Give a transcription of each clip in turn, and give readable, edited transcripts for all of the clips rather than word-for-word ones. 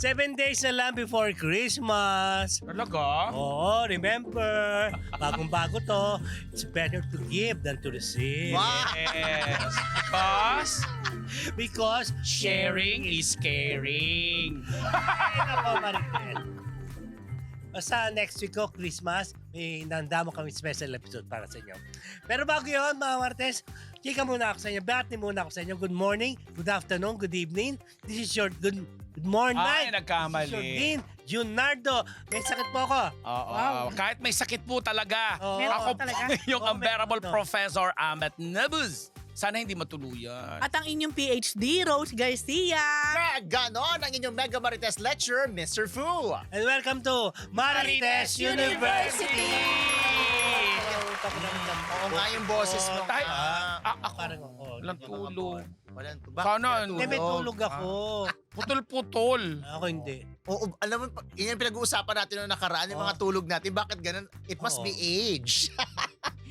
7 days na lang before Christmas. Talaga? Oo, remember, bagong-bago to. It's better to give than to receive. Wow! Yes. Because Because sharing is caring. Ay, nako, Maritel. Basta next week ko, Christmas, may nanda mo kami special episode para sa inyo. Pero bago yun, mga Martes, chika muna ako sa inyo. Bati muna ako sa inyo. Good morning, good afternoon, good evening. This is your good morning. Ay, This is your nagkamali. Dean Junardo. May sakit po ako. Oo. Wow. Kahit may sakit po talaga. Oo. Meron Ako po talaga. po yung Oo, unbearable meron. Professor Amet Nebuz. Sana hindi matuluyan. At ang inyong PhD, Rose Garcia. Ganon ang inyong Mega Marites Lecturer, Mr. Fu. And welcome to Marites University. Oo nga yung boses mo. Tayo, Ah, ako, Parang ako. walang tulog. Walang Sana, Hindi, may tulog ako. Putol-putol. Ako hindi. Oo, alam mo, yun yung pinag-uusapan natin noong nakaraan, yung mga tulog natin. Bakit ganun? It must Oo. be age.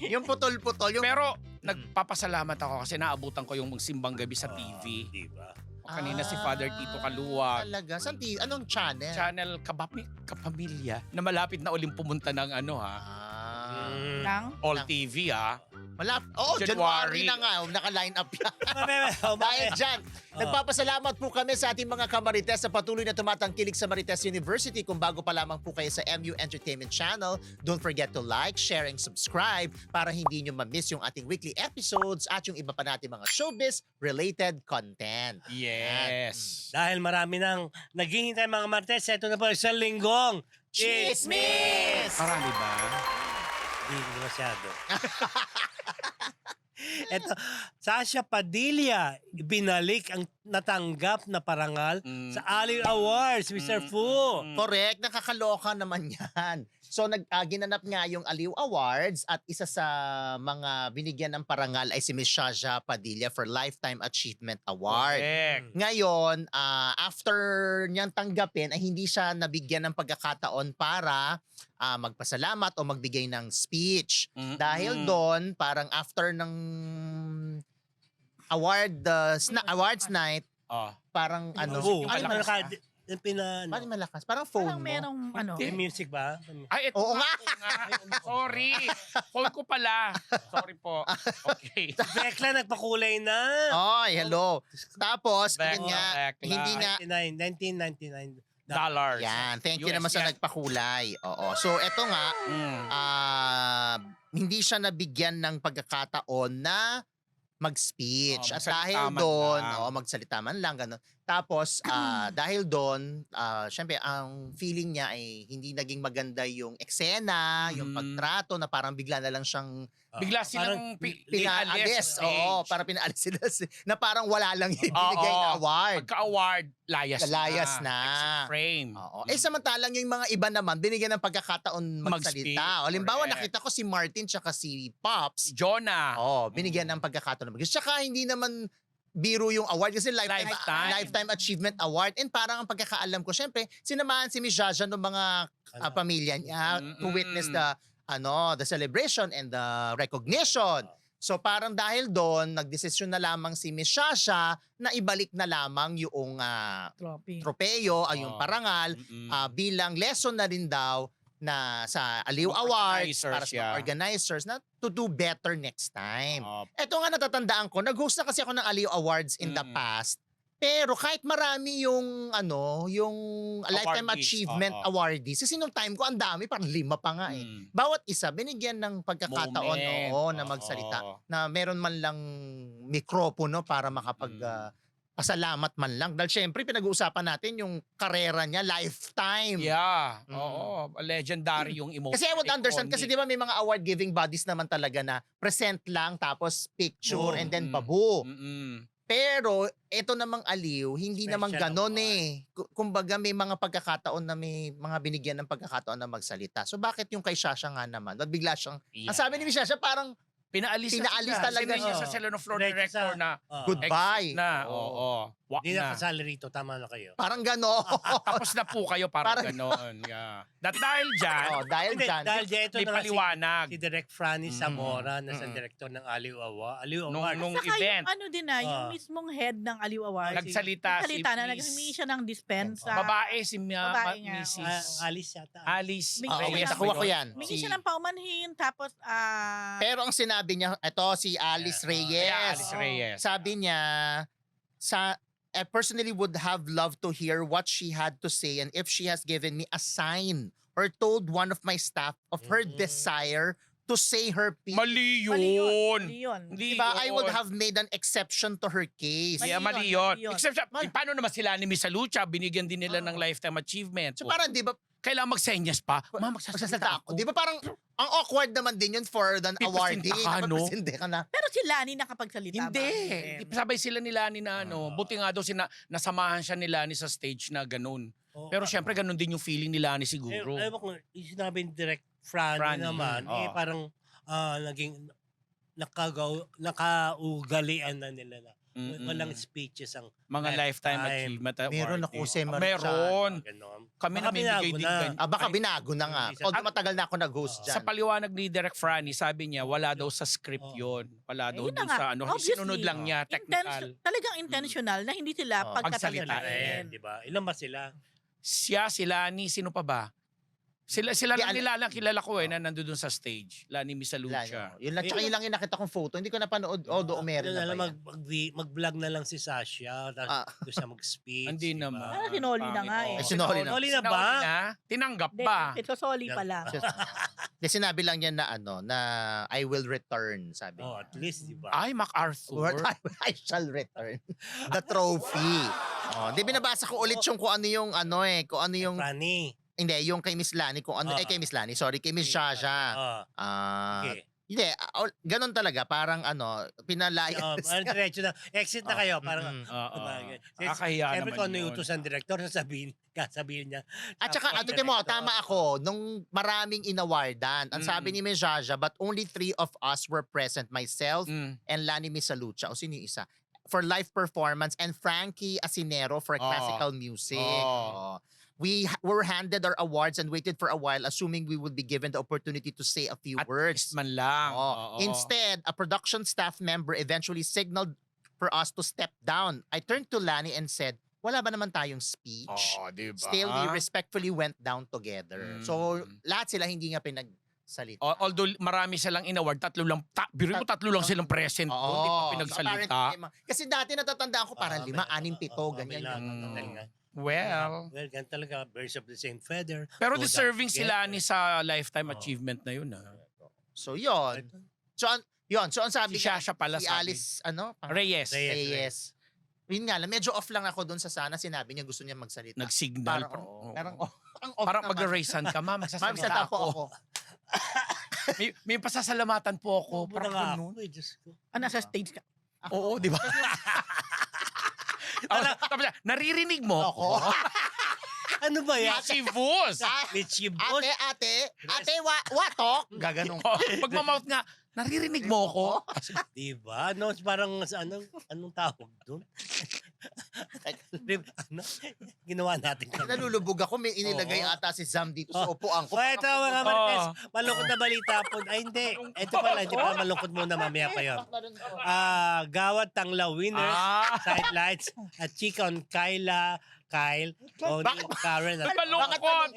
Yung putol-putol. Yung... Pero nagpapasalamat ako kasi naabutan ko yung magsimbang gabi sa TV. Diba? Kanina si Father Tito Kaluwag. Talaga? Saan anong channel? Channel Kapamilya na malapit na uling pumunta ng ano ha. Nang? All TV ha. Oo, January January na nga. Naka-line up yan. Dahil Dahil dyan, nagpapasalamat po kami sa ating mga kamarites sa patuloy na tumatangkilik sa Marites University. Kung bago pa lamang po kayo sa MU Entertainment Channel, don't forget to like, share, and subscribe para hindi nyo ma-miss yung ating weekly episodes at yung iba pa natin mga showbiz-related content. Yes. Dahil marami nang naghihintay mga Martes, ito na po isang linggong Chismis! Marami ba? Hindi masyado. Ito, Sasha Padilla, binalik ang natanggap na parangal sa Aliw Awards, Mr. Fu. Correct, nakakaloka naman yan. So ginanap nga yung Aliw Awards at isa sa mga binigyan ng parangal ay si Miss Shasha Padilla for Lifetime Achievement Award. Correct. Ngayon, after niyang tanggapin ay hindi siya nabigyan ng pagkakataon para magpasalamat o magbigay ng speech. Dahil doon, parang after ng awards night, parang ano, Oo, ano, ano malakas ka, yung pina, parang malakas, parang phone Parang mo. merong ano. yung music ba? Ay, ito Oo nga. Sorry. Phone ko pala. Sorry po. Okay. Bekla nagpakulay na. Ay, hello. Tapos, Back yun nga, back na. hindi nga, 1999. Dollars. yan, thank you US naman sa yan. nagpakulay. Oo. So, eto nga, hindi siya nabigyan ng pagkakataon na mag-speech. At magsalita dahil man doon, lang. magsalita man lang, gano'n. Tapos, dahil doon, syempre, ang feeling niya ay hindi naging maganda yung eksena, yung pagtrato na parang bigla na lang siyang Bigla silang pinaalis. sa Oo, stage. para pinaalis sila. Na parang wala lang yung binigay na award. Pagka-award, layas na. na. Exit frame. Oo. Samantalang yung mga iba naman, binigyan ng pagkakataon Mag-speak. magsalita. O, halimbawa, Correct. nakita ko si Martin tsaka si Pops. Jonah. Binigyan ng pagkakataon. Tsaka hindi naman biro yung award kasi lifetime achievement award, and parang ang pagkakaalam ko syempre sinamahan si Miss Jaja ng mga pamilya niya to witness the celebration and the recognition. So parang dahil doon nagdesisyon na lamang si Miss Shasha na ibalik na lamang yung Trophy. tropeyo ay yung parangal bilang lesson na rin daw na sa Aliw Mga Awards organizers, para sa mga yeah. organizers na to do better next time. Oh. Ito nga natatandaan ko, nag-host na kasi ako ng Aliw Awards in the past. Pero kahit marami yung yung Lifetime Awardees, Achievement Awardees, kasi nung time ko ang dami, parang 5 pa nga eh. Bawat isa binigyan ng pagkakataon na magsalita na meron man lang mikropono para pasalamat man lang. Dahil syempre pinag-uusapan natin yung karera niya, lifetime. Yeah. Oo. Legendary yung emotion. Kasi I would understand, kasi di ba may mga award-giving bodies naman talaga na present lang, tapos picture, and then babu. Pero ito namang Aliw, hindi Special naman ganon award. Kumbaga may mga pagkakataon na may mga binigyan ng pagkakataon na magsalita. So bakit yung kay Shasha nga naman? Ba't bigla siyang, ang sabi ni Shasha parang Pinaalis Pinaalis talaga Sinay niya siya. sa sila ng floor Direct director sa- na Goodbye. exit na. Oo. Wak Hindi na na. kasali rito, tama na kayo. Parang gano'n. Tapos na po kayo parang ganon. Yeah. Dahil dyan, Dahil Hindi, dyan. dahil dyan, ito may na nga paliwanag. si Direk Franny Zamora na sa director ng Aliw Award. Nung Saka event. yung ano din na, yung Ah. mismong head ng Aliw Awards. Nagsalita si Nagsalita na, Miss- naghumingi siya ng dispensa. Babae si Babae nga, Mrs. Alice yata. Alice May Okay, Reyes. nakuha ko yan. Humingi siya ng paumanhin, tapos, Pero ang sinabi niya, ito si Alice Reyes. Yeah, Alice Reyes. Sabi niya, I personally would have loved to hear what she had to say and if she has given me a sign or told one of my staff of her desire to say her piece. Mali mali yun. yun. Hindi Diba? I would yun. have made an exception to her case. Yeah, Mali mali yun, yun. mali yun. Except, paano naman sila ni Miss Lucha, binigyan din nila ng lifetime achievement. So parang di ba, Kailangan magsenyas pa. Ma'am, magsasalita ako. Di ba parang, ang awkward naman din yun for an awardee. Pipresenta ka, no? Pipresenta ka na. Pero si Lani nakapagsalita. Hindi. ba? Sabay sila ni Lani na buti nga daw nasamahan siya ni Lani sa stage na ganun. Oo. Pero syempre ganun din yung feeling ni Lani siguro. Ewan ko, yung sinabi ni Direk Franny Franny, naman, oo. parang naging nakaugalian na nila na. Walang speeches ang Mga lifetime lifetime. achievement Meron awardee. ako, Semarita. Meron. gano'n. Kami Baka namimigay binago din na. ganyan. Baka binago na nga. Hindi Although matagal na ako nag-host dyan. Sa paliwanag ni Direk Franny, sabi niya wala daw sa script Oo. yun. Wala daw Yun na dun nga. sa ano. Obviously. Sinunod lang niya, technical. Talagang intentional na hindi sila Oo. Pagsalita. pagkatagaliin. Di ba? Ilan ba sila? Siya, si Lani, sino pa ba? Sila lang nila kilala ko na nandun dun sa stage. Lani Misalucha. Yun lang. Tsaka yun lang yung nakita kong photo. Hindi ko napanood. Although meron na ba yan? Mag-vlog na lang si Sasha. Tapos doon siya mag-speech. Hindi di ba? naman. Ah, sinoli na nga eh. Eh, sinoli na. Sinoli na ba? Sinoli na? Tinanggap Hindi, ba? ito soli pa lang. Di sinabi lang niya na na I will return, sabi Oh, niya. at least, di ba? Ay, MacArthur. I shall return the trophy. Oh, di binabasa ko ulit yung kung ano yung kung ano yung Franny. hindi yung kay Miss Lani kung ano kay Miss Lani, sorry, kay Miss Shasha. Okay. Hindi, ganun talaga parang pinalaya. Diretso na. Exit na kayo. Parang, Kakahiya siyempre naman kung ano yung yun. utos ng director, sasabihin niya. At saka, tama ako, nung maraming inawardan, ang sabi ni Miss Shasha, but only 3 of us were present, myself and Lani Misalucha. O sino yung isa? For live performance and Frankie Asinero for classical music. We were handed our awards and waited for a while assuming we would be given the opportunity to say a few At words. least man lang. Oo. Instead, a production staff member eventually signaled for us to step down. I turned to Lani and said, wala ba naman tayong speech? Diba? Still, we respectfully went down together. So, lahat sila hindi nga pinagsalita. Although marami silang inaward, tatlo lang silang present doon, di pa pinagsalita. Apparently, kasi dati natatandaan ko parang 5, 6, 7, ganyan. Well, Ganun talaga. Birds of the same feather. pero Go down deserving sila together. ni sa lifetime achievement na yun. So, yun. So, ang sabi Si Shasha pala si sabi. Alice, Reyes. Reyes. Yun nga lang, medyo off lang ako doon sa sana. Sinabi niya gusto niya magsalita. Nag-signal. Parang ang off Parang naman. mag-raisan ka, ma. Magsalita Magsasalita po ako. ako. May pasasalamatan po ako. Buta Parang nga ganun. ako. Diyos ko. Nasa stage ka. Oo, di ba? Tapos naririnig mo ako. Ano ba yan? Mischievous. Michibos? Ate, watok. Gaganong. Magmamouth nga, naririnig mo ako. Diba? No, parang anong tawag doon? ano? Ginawa natin kami. Nalulubog ako. May inilagay Oo. ata si Zam dito sa upuan ko. O ito mga Marites, malungkot na balita po. Ay hindi, ito pala, hindi pa malungkot muna, mamaya pa yun. Gawad Tanglaw winner, Sidelights, at Chika on Kyle, Tony, Karen, at Malungkot.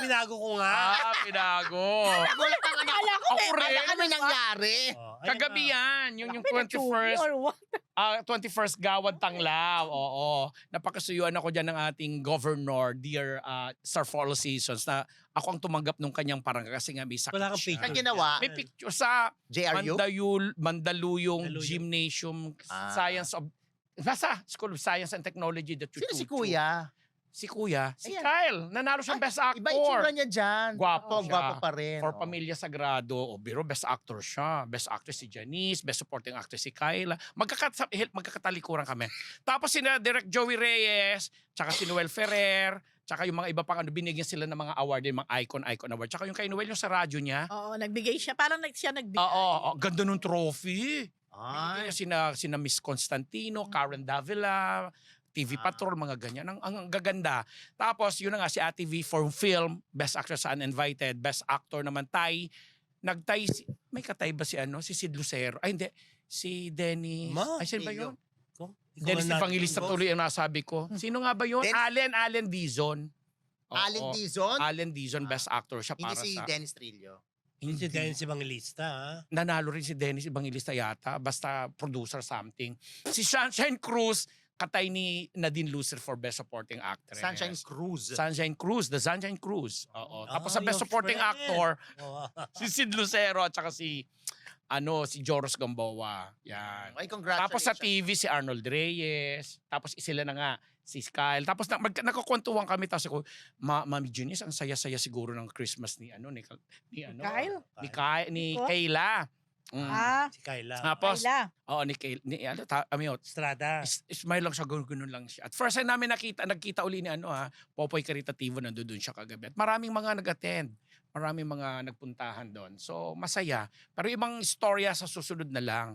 binago ko nga. Pinago. Gulat ang anak. Akala ko Ako rin. Kala kami nangyari. Oh, ayun Kagabi na. yan. Yung Pinag-chupi 21st. or what? 21st Gawad Tanglaw. Oo. Napakasuyuan ako dyan ng ating governor, dear Sir for All Seasons, na ako ang tumanggap nung kanyang parang kasi nga may sakit Wala kang siya. picture. Ang ginawa, May picture sa JRU? Mandaluyong Mandaluyong. Gymnasium Ah. Science of Basta School of Science and Technology that Sino si Kuya? Si Kuya. Si Ayan. Kyle. Nanalo siyang Best Actor. Iba itsura niya dyan. Gwapo siya. Gwapo pa rin. For Pamilya Sagrado, o biro, Best Actor siya. Best Actress si Janice, Best Supporting Actress si Kyla. Magkakatalikuran kami. Tapos sina Direk Joey Reyes, tsaka si Noel Ferrer, Tsaka yung mga iba pang binigyan sila ng mga award, yung mga icon award. Tsaka yung kay Noel, yung sa radyo niya. Oo, nagbigay siya. Parang siya nagbigay. Oo, ganda nung trophy. Ay, Sina Miss Constantino, Karen Davila, TV Patrol, mga ganyan. Ang gaganda. Tapos, yun na nga, si Ate V for film, Best Actress sa Uninvited, Best Actor naman, Tay. May katay ba si si Sid Lucero? Ay, hindi. Si Dennis. Ay, sino ba yun? Dennis Evangelista tuloy ang nasabi ko. Sino nga ba yun? Allen Dizon. Oo. Allen Dizon, Best Actor siya hindi para si sa... Dennis Trillo. Hindi si Dennis Evangelista, ha? Nanalo rin si Dennis Evangelista yata. Basta producer something. Si Sunshine Cruz, katay ni Nadine Lucer for Best Supporting Actress. Sunshine Cruz. The Sunshine Cruz. Oo. Tapos sa yung Best Supporting friend. Actor, Oo. si Sid Lucero at saka si Joros Gamboa. Yan. Ay, congratulations. Tapos sa TV si Arnold Reyes. Tapos sila na nga si Kyle. Tapos nagkukwentuhan kami tapos ako, Mami Junice, ang saya-saya siguro ng Christmas ni Kyle? ni Iko? Kayla. Si Kayla. Tapos Kayla. ni Kayla, Estrada. smile lang siya, ganun lang siya. At first time namin nagkita uli ni Popoy Caritativo, nandoon siya kagabi. At maraming mga nag-attend. Maraming mga nagpuntahan doon. So, masaya. Pero ibang istorya sa susunod na lang.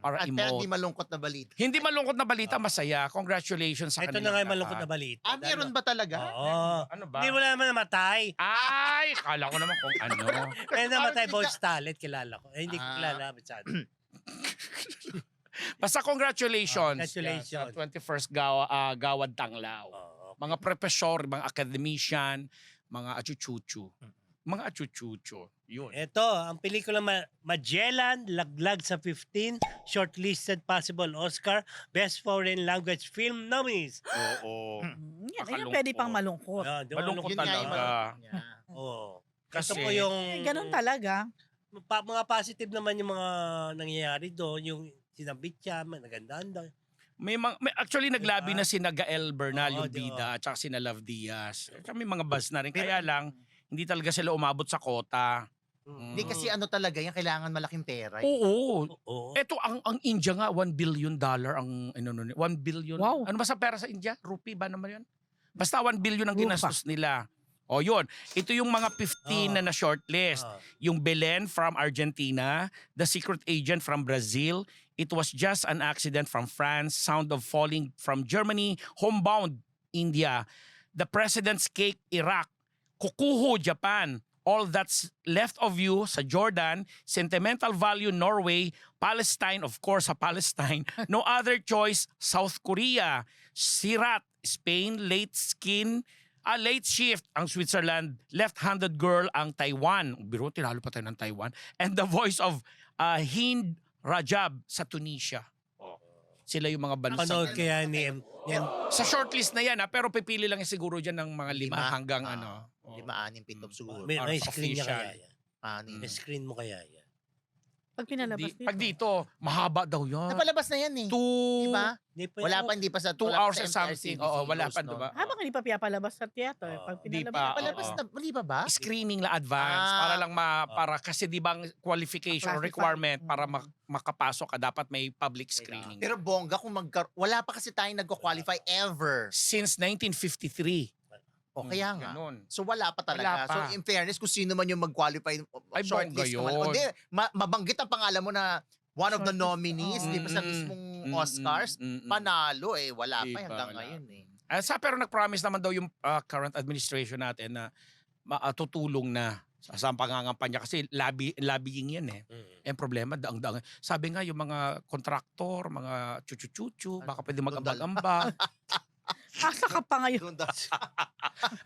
Para Pero hindi emote. malungkot na balita. Hindi malungkot na balita, masaya. Congratulations sa Ito kanila. na nga yung malungkot na balita. Meron ba talaga? Oo. Ano ba? Hindi mo naman namatay. Ay, kala ko naman kung ano. Kaya namatay, Boys Talent, kilala ko. Hindi ko kilala. Basta congratulations. Congratulations. Sa 21st Gawad Tanglaw. Mga professor, mga academician, mga achuchuchu. Mga achuchucho. Yun. Ito, ang pelikula Magellan, laglag sa 15 shortlisted possible Oscar Best Foreign Language Film nominees. Oo. Yan pwede pang malungkot. Yan, di ba, Malungkot Yun nga yung talaga. Oo. Kasi- Ito po yung Ganun talaga. mga positive naman yung mga nangyayari doon, yung sinabit siya, nagandaan daw. Actually naglabi Diba? na si Gael Bernal, Oo, yung bida, at saka si Love Diaz. At may mga buzz na rin. Kaya lang, hindi talaga sila umabot sa kota. Hindi kasi talaga yan, kailangan malaking pera. Oo. Oo. Eto, ang India nga, $1 billion ang, 1 billion. Wow. Ano ba sa pera sa India? Rupee ba naman yun? Basta 1 billion ang Rupa. ginastos nila. O yun, ito yung mga 15 na shortlist. Yung Belen from Argentina, The Secret Agent from Brazil, It Was Just an Accident from France, Sound of Falling from Germany, Homebound, India, The President's Cake, Iraq, Kukuho, Japan, All That's Left of You sa Jordan, Sentimental Value, Norway, Palestine, of course sa Palestine, No Other Choice, South Korea, Sirat, Spain, Late Shift ang Switzerland, Left-Handed Girl ang Taiwan. Biro, tinalo pa tayo ng Taiwan. And The Voice of Hind Rajab sa Tunisia. Sila yung mga bansa. Panood kaya ni yan. Sa shortlist na yan, pero pipili lang siguro dyan ng mga 5 hanggang 5, 6, 7 siguro. May Para screen niya official. kaya yan. May screen mo kaya yan. Pag pinalabas dito. Pag dito, mahaba daw yan. Napalabas na yan eh. Diba? Di ba? Hindi pa sa 2 wala pa hours sa and MTRCB something. Oo, wala pa, News, diba? Habang hindi pa pinapalabas sa theater. Pag Di pinalabas. pa. Napalabas Oo. na, mali pa ba? Screening la advance para lang para kasi di ba ang qualification or Classified. requirement para makapasok ka dapat may public screening. Pero bongga kung wala pa kasi tayong nagko-qualify ever. Since 1953. O kaya nga. Ganun. So wala pa Wala talaga. pa. So in fairness, kung sino man yung mag-qualify, Ay, shortlist bongga naman. yun. O di, mabanggit ang pangalan mo na one of the Shortlist, nominees, di ba sa mismong Oscars, panalo wala Di pa pa, hanggang wala. ngayon eh. Pero nag-promise naman daw yung current administration natin na tutulong na sa pangangampanya kasi lobbying yan eh. Yung problema, daang-daang. Sabi nga yung mga kontraktor, mga chuchu-chuchu, baka pwede mag-ambag-ambag. Asa ka pa ngayon?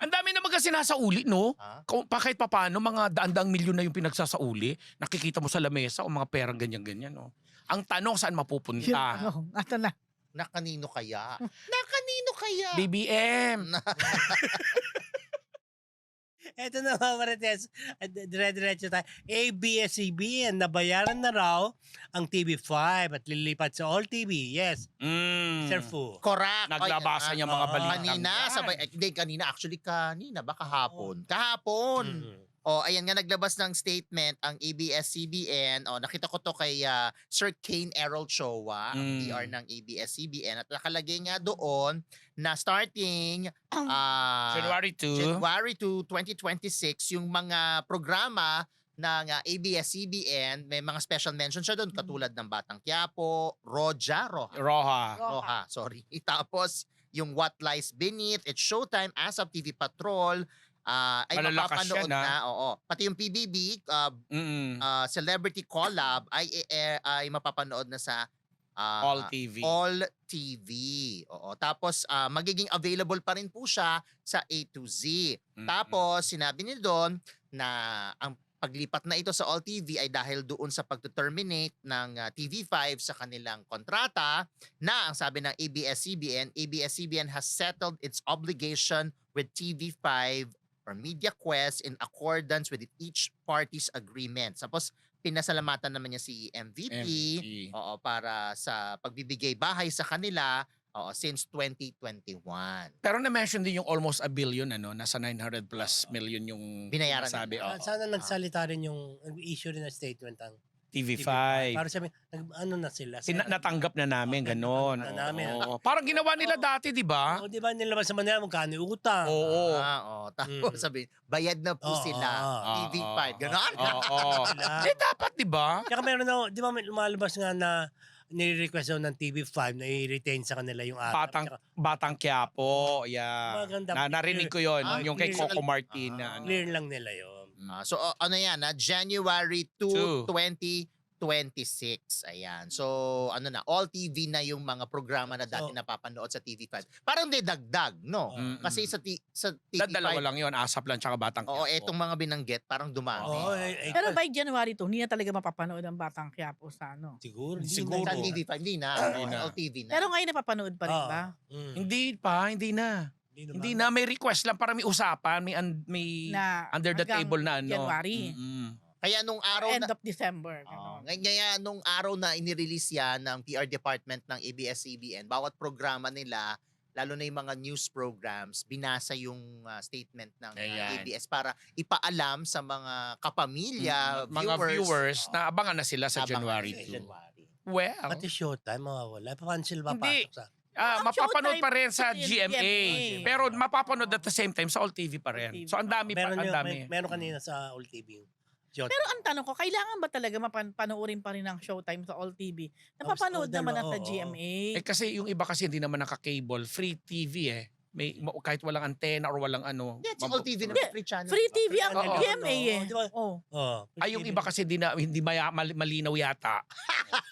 Ang dami na mga sinasauli, no? Ha? Kahit papano, mga daan-daang milyon na yung pinagsasauli. Nakikita mo sa lamesa o mga perang ganyan-ganyan, no? Ang tanong, saan mapupunta? Ito na. Na kanino kaya? Na kanino kaya? BBM! Eto na mga Marites, dire-diretso tayo. ABS-CBN, nabayaran na raw ang TV5 at lilipat sa All TV. Yes, Sir Fu. Correct. Naglabasan yung mga Oo. balitang Kanina, yan. actually kanina ba kahapon? Kahapon. ayan nga naglabas ng statement ang ABS-CBN. Nakita ko to kay Sir Kane Errol Chowa, ang PR ng ABS-CBN. At nakalagay nga doon na starting January 2. January 2, 2026, yung mga programa ng ABS-CBN, may mga special mention siya doon katulad ng Batang Quiapo, Roja, sorry. Tapos yung What Lies Beneath, It's Showtime, ASAP, TV Patrol, ay Malalakas mapapanood yan, na. Pati yung PBB, Celebrity Collab, ay mapapanood na sa All TV. All TV. Tapos magiging available pa rin po siya sa A to Z. Tapos sinabi niya doon na ang paglipat na ito sa All TV ay dahil doon sa pagto-terminate ng TV5 sa kanilang kontrata na ang sabi ng ABS-CBN has settled its obligation with TV5 or MediaQuest in accordance with each party's agreement. Tapos pinasalamatan naman niya si MVP. Para sa pagbibigay bahay sa kanila since 2021. Pero na-mention din yung almost $1 billion, nasa 900 plus million yung Binayaran sabi. nila. Sana nagsalita rin yung issue rin ng statement ang TV5. Para sabi, na sila. Natanggap na namin, ganon. Na namin. Oo. Parang ginawa nila dati, di ba? Di ba nilabas sa Manila magkano yung utang? Oo. Tapos sabi, bayad na po sila. TV5. Ganon. Oo. Dapat, di ba? Kaya meron na, di ba may lumalabas nga na nire-request daw ng TV5 na i-retain sa kanila yung app. Batang Quiapo. Yeah. Maganda. Narinig ko yun. Yung kay clear. Coco Martin. Clear lang nila yun. So yan, January 2, 2026. Ayan. So All TV na yung mga programa na dati napapanood sa TV5. Parang hindi dagdag, no? Kasi sa TV5. Dalawa lang yun. ASAP lang tsaka Batang Quiapo. Etong mga binanggit parang dumami. Pero by January 2, hindi na talaga mapapanood ang Batang Quiapo sa Siguro. Sa TV5, hindi na. All TV na. Pero ngayon napapanood pa rin ba? Hindi na. Hindi na. May request lang para may usapan. May Na under the hanggang table na. January. Kaya nung araw End na of December. ganon. Ngayon nung araw na inirelease yan ng PR department ng ABS-CBN, bawat programa nila, lalo na yung mga news programs, binasa yung statement ng ABS para ipaalam sa mga kapamilya, mga viewers na abangan na sila sa January 2. Well, Pati Showtime mawawala. Paano sila Hindi. papasok sa... mapapanood Showtime pa rin sa pa rin, GMA. GMA. Pero mapapanood at the same time sa All TV pa rin. So ang dami pa, ang dami. Meron kanina sa All TV. Pero ang tanong ko, kailangan ba talaga panoorin pa rin ng Showtime sa All TV? Napapanood naman na sa GMA. Kasi yung iba kasi hindi naman naka-cable, free TV May kahit walang antena or walang ano. Yes, All TV na free channel. Free TV ang Oo. GMA eh. Di ba? Oh. Ay yung iba kasi hindi malinaw yata.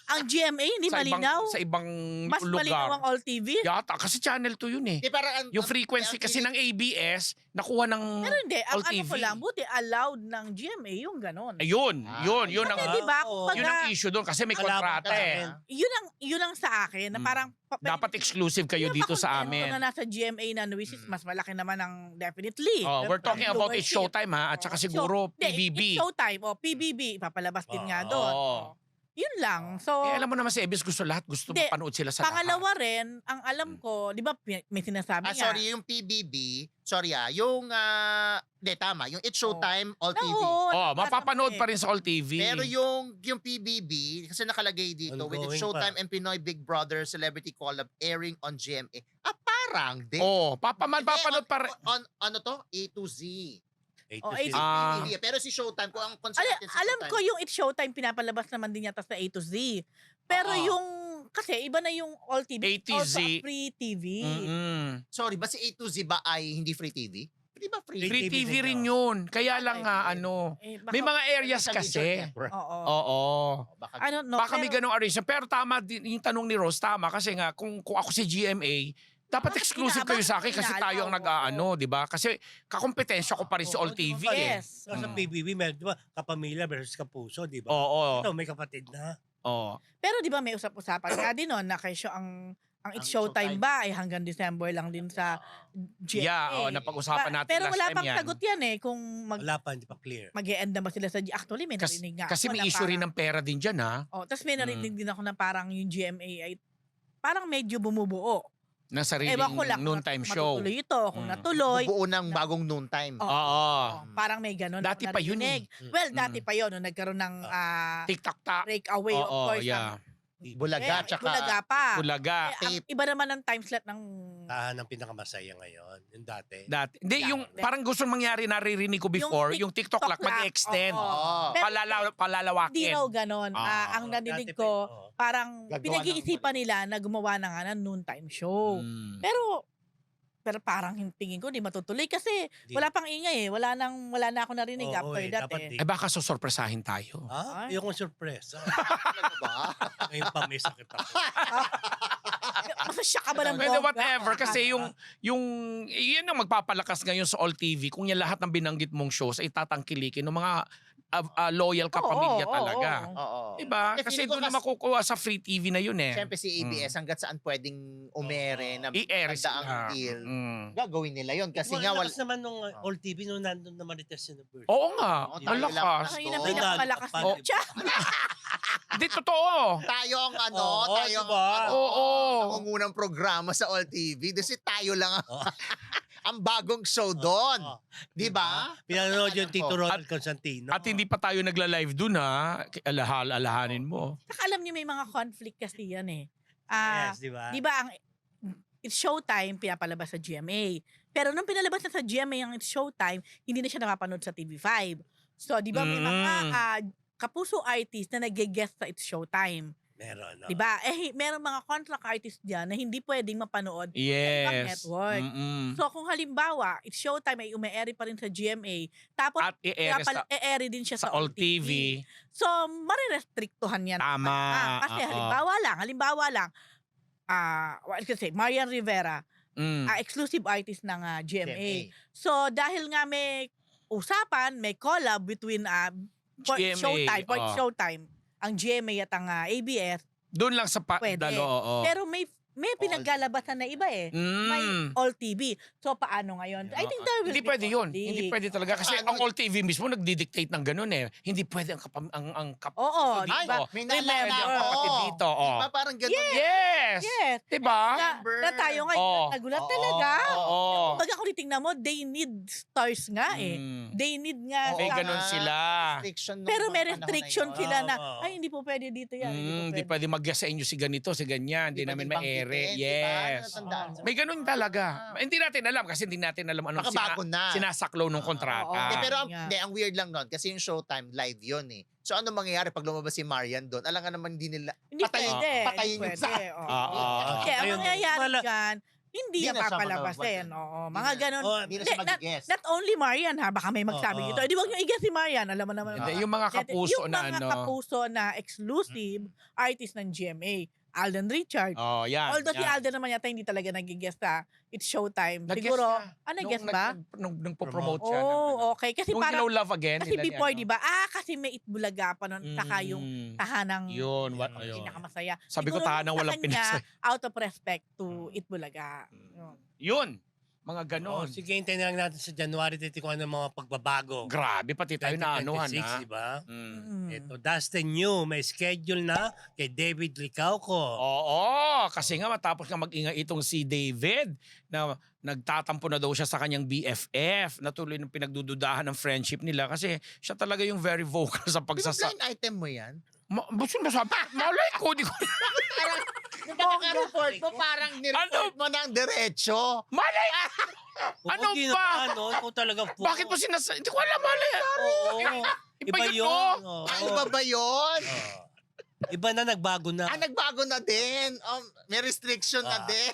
Ang GMA hindi malinaw. Sa ibang Mas malinaw lugar. ang All TV. Yata kasi channel 2 yun eh. Di, parang, Yung frequency kasi ng ABS nakuha ng Pero hindi, ang All ano TV. ko lang, buti allowed ng GMA yung ganon. Ayun, yun ang Kasi di ba, yun ang issue doon kasi may kontrata yun ang sa akin na parang dapat exclusive kayo dito sa amin. na nasa GMA na which is mas malaki naman ang definitely. We're talking about It's Viewership. Showtime at saka siguro PBB. It's Showtime PBB papalabas din nga doon. Yun lang. So Alam mo naman si Ebes gusto Hindi, mapanood sila sa pangalawa rin, ang alam ko, di ba may sinasabi nga. sorry, yung PBB, yung tama, yung It's Showtime, All TV. mapapanood pa rin sa All TV. Pero yung PBB, kasi nakalagay dito, with It's Ongoing Showtime and Pinoy Big Brother Celebrity Collab airing on GMA. Parang din. Mapapanood pa rin. Ano to? A to Z. A Pero si Showtime, kung ang concern natin sa Alam Showtime, ko yung It's Showtime pinapalabas naman din yata sa A to Z. Pero yung kasi iba na yung All TV. A to also Z. Free TV. sorry, ba si A to Z ba ay hindi free TV? Di ba free? Free TV TV din rin yun. Kaya lang nga may mga areas Sa kasi. Leisure Network. Oo. I don't know. Baka may pero- ganong arrangement. Pero tama din yung tanong ni Rose, tama kasi nga kung ako si GMA, dapat exclusive kayo sa akin kasi tayo ang nag-aano, di ba? Kasi kakompetensya ko pa rin si All TV Yes. Sa PBB, di ba? Kapamilya versus kapuso, di ba? Oo. Ito, may kapatid na. Oo. Pero di ba may usap-usapan nga din nun na kayo ang It's Showtime ba ay hanggang December lang din sa GMA. Yeah, napag-usapan natin Pero last wala time pang yan. sagot yan kung Wala pa, hindi pa clear. mag-e-end na ba sila sa actually may narinig nga Kasi ako may na issue rin parang- ng pera din dyan, ha? tapos may narinig din ako na parang yung GMA ay parang medyo bumubuo Na sariling Ewan ko lang noontime show. matutuloy ito, kung natuloy. Buo ng bagong noontime. Oo. Parang may ganun. Dati ako pa yun narinig. eh. Well, dati pa yun. Nung nagkaroon ng TikTok. breakaway, of Oo, course. yeah. Bulaga, tsaka Bulaga pa. Bulaga. Ang iba naman ang time slot ng... Tahan ng pinakamasaya ngayon. Yung dati. Dati. Hindi, Yeah. yung parang gusto mangyari, naririnig ko before, yung TikTok lang, lang. mag-extend. Oo. Pero Hindi Palalawakin. raw ganon. Ang narinig ko, parang Gagawa pinag-iisipan nila na gumawa na nga ng noontime show. Mm. Pero parang tingin ko di matutuloy kasi wala pang ingay eh. Wala na ako narinig after that eh. Eh baka susurpresahin tayo. Ha? Ay. Yung surpresa. Ano ba? Ngayon pa may sakit ako. Masasya ka ba ng Pwede bongga? whatever kasi yan ang magpapalakas ngayon sa All TV kung yan lahat ng binanggit mong shows ay tatangkilikin ng mga loyal ka Oo, pamilya oo, talaga. Oo. Diba? Eh, Kasi feeling ko doon na makukuha sa free TV na yun eh. Siyempre si ABS hanggat saan pwedeng umere na I-air magdaang sila. deal. Mm. Gagawin nila yun kasi nga Wala naman nung All TV nung nandun na Marites Universe. Oo nga. Oo, Ang tayo lang. lakas. Ay, na Oo. pinakamalakas Oh. na siya. Hindi, totoo. tayo ang Oo, tayo diba? ang Oo. nangungunang programa sa All TV. Kasi tayo lang Oo. ang bagong show doon. Oo. Di ba? Pinanood yung Ano Tito po? Ronald Constantino. At hindi pa tayo nagla-live dun ha. Alahanin mo. Saka alam niyo may mga conflict kasi yan eh. Yes, di ba? Di ba ang It's Showtime pinapalabas sa GMA. Pero nung pinalabas na sa GMA ang It's Showtime, hindi na siya napapanood sa TV5. So, di ba may mga kapuso artist na nag-guest sa It's Showtime. Meron. No? Di ba? Eh, meron mga contract artist dyan na hindi pwedeng mapanood sa ibang Yes. network. Mm-mm. So, kung halimbawa, It's Showtime ay ume-airy pa rin sa GMA, tapos At i-air sa, e-airy din siya sa All TV. So, marirestriktuhan yan. Tama. Kasi Oo. halimbawa lang, what can I say, Marian Rivera, Mm. exclusive artist ng GMA. GMA. So, dahil nga may usapan, may collab between GMA, Showtime, ang GMA at ang ABS, Doon lang sa Pwede. oo. pero may pinaglalabasan na iba eh. May Mm. All TV. So, paano ngayon? I think there will Hindi be pwede yun. conflict. Hindi pwede talaga. Kasi Paano? ang All TV mismo nagdi-dictate ng ganun eh. Hindi pwede ang Oo, Ay, di ba? May Remember, naalala ang ako. kapatid dito. Di Oh. ba parang ganun? Yes! Yes. Diba? Na tayo ngayon, Oo. nagulat Oo. talaga. Oo. Pag ako titingnan mo, they need stars nga eh. Mm. They need nga. May Oo ganun nga. sila. Restriction nung Pero may mga restriction panahon na sila yun. na, Oo. ay hindi po pwede dito yan. Hindi pwede mag-guess sa inyo si ganito, si ganyan. Hindi namin pwedeng ma-ere. banggitin, di ba? Yes. Natandaan mo. May ganun talaga. Hindi natin alam kasi hindi natin alam anong Baka bago na. sinasaklaw ng Oo. kontrata. Pero Yeah. ang weird lang nun, kasi yung Showtime live yun eh. So ano mangyayari pag lumabas si Marian doon? Alam nga naman hindi nila, Hindi Patayin- pwede. patayin Hindi yung pwede. Oo. Kaya ang Ayun, mangyayari wala- dyan, hindi Hindi yan na siya papalabasin. Oo, mga na- ganun. Oh, hindi na Hindi, siya mag-guess. not only Marian ha, baka may magsabi Oo. dito. Eh, di wag nyo i-guess si Marian. Alam mo naman. Hindi, yung mga kapuso yung na mga ano. kapuso na exclusive artist ng GMA. Alden Richard. Oh, yan. Although si yan. Alden naman yata hindi talaga nag-guest sa It's Showtime. Nag-guest Siguro, siya. nag-guest ba? Nung promote siya. ng ano. Oh, okay. Kasi Nung parang, Hello Love Again. kasi nila ni before, ano. di ba? Kasi may Itbulaga pa nun. Saka yung tahanang Yun, what, Ayun. ayun. pinakamasaya. Sabi ko Siguro tahanang sa walang kanya, pinasa. out of respect to Itbulaga. Yun. Yun. Mga Oh, ganon. sige, hintayin na lang natin sa January 20 kung ano ang mga pagbabago. Grabe, pati tayo na anuhan 2026, ha. di ba? Mm. Mm. Ito, Dustin New, may schedule na kay David Licauco. Oo, kasi nga matapos nga mag-ingay itong si David na nagtatampo na daw siya sa kanyang BFF. Natuloy ng pinagdududahan ng friendship nila kasi siya talaga yung very vocal sa Di ba pagsasa... blind item mo yan? Ba't masabi? Malay ko, di ko... Nakaka-report mo parang nireport mo ng diretso. Malay! Ano Hindi ba? naman, no? Ikaw talagang Bakit mo sinasabi? Hindi ko alam, malay. Oo. Iba yun, yun. no? Oo. Iba ba yun? Oo. Iba na, nagbago na. Nagbago na din. May restriction na Ah. din.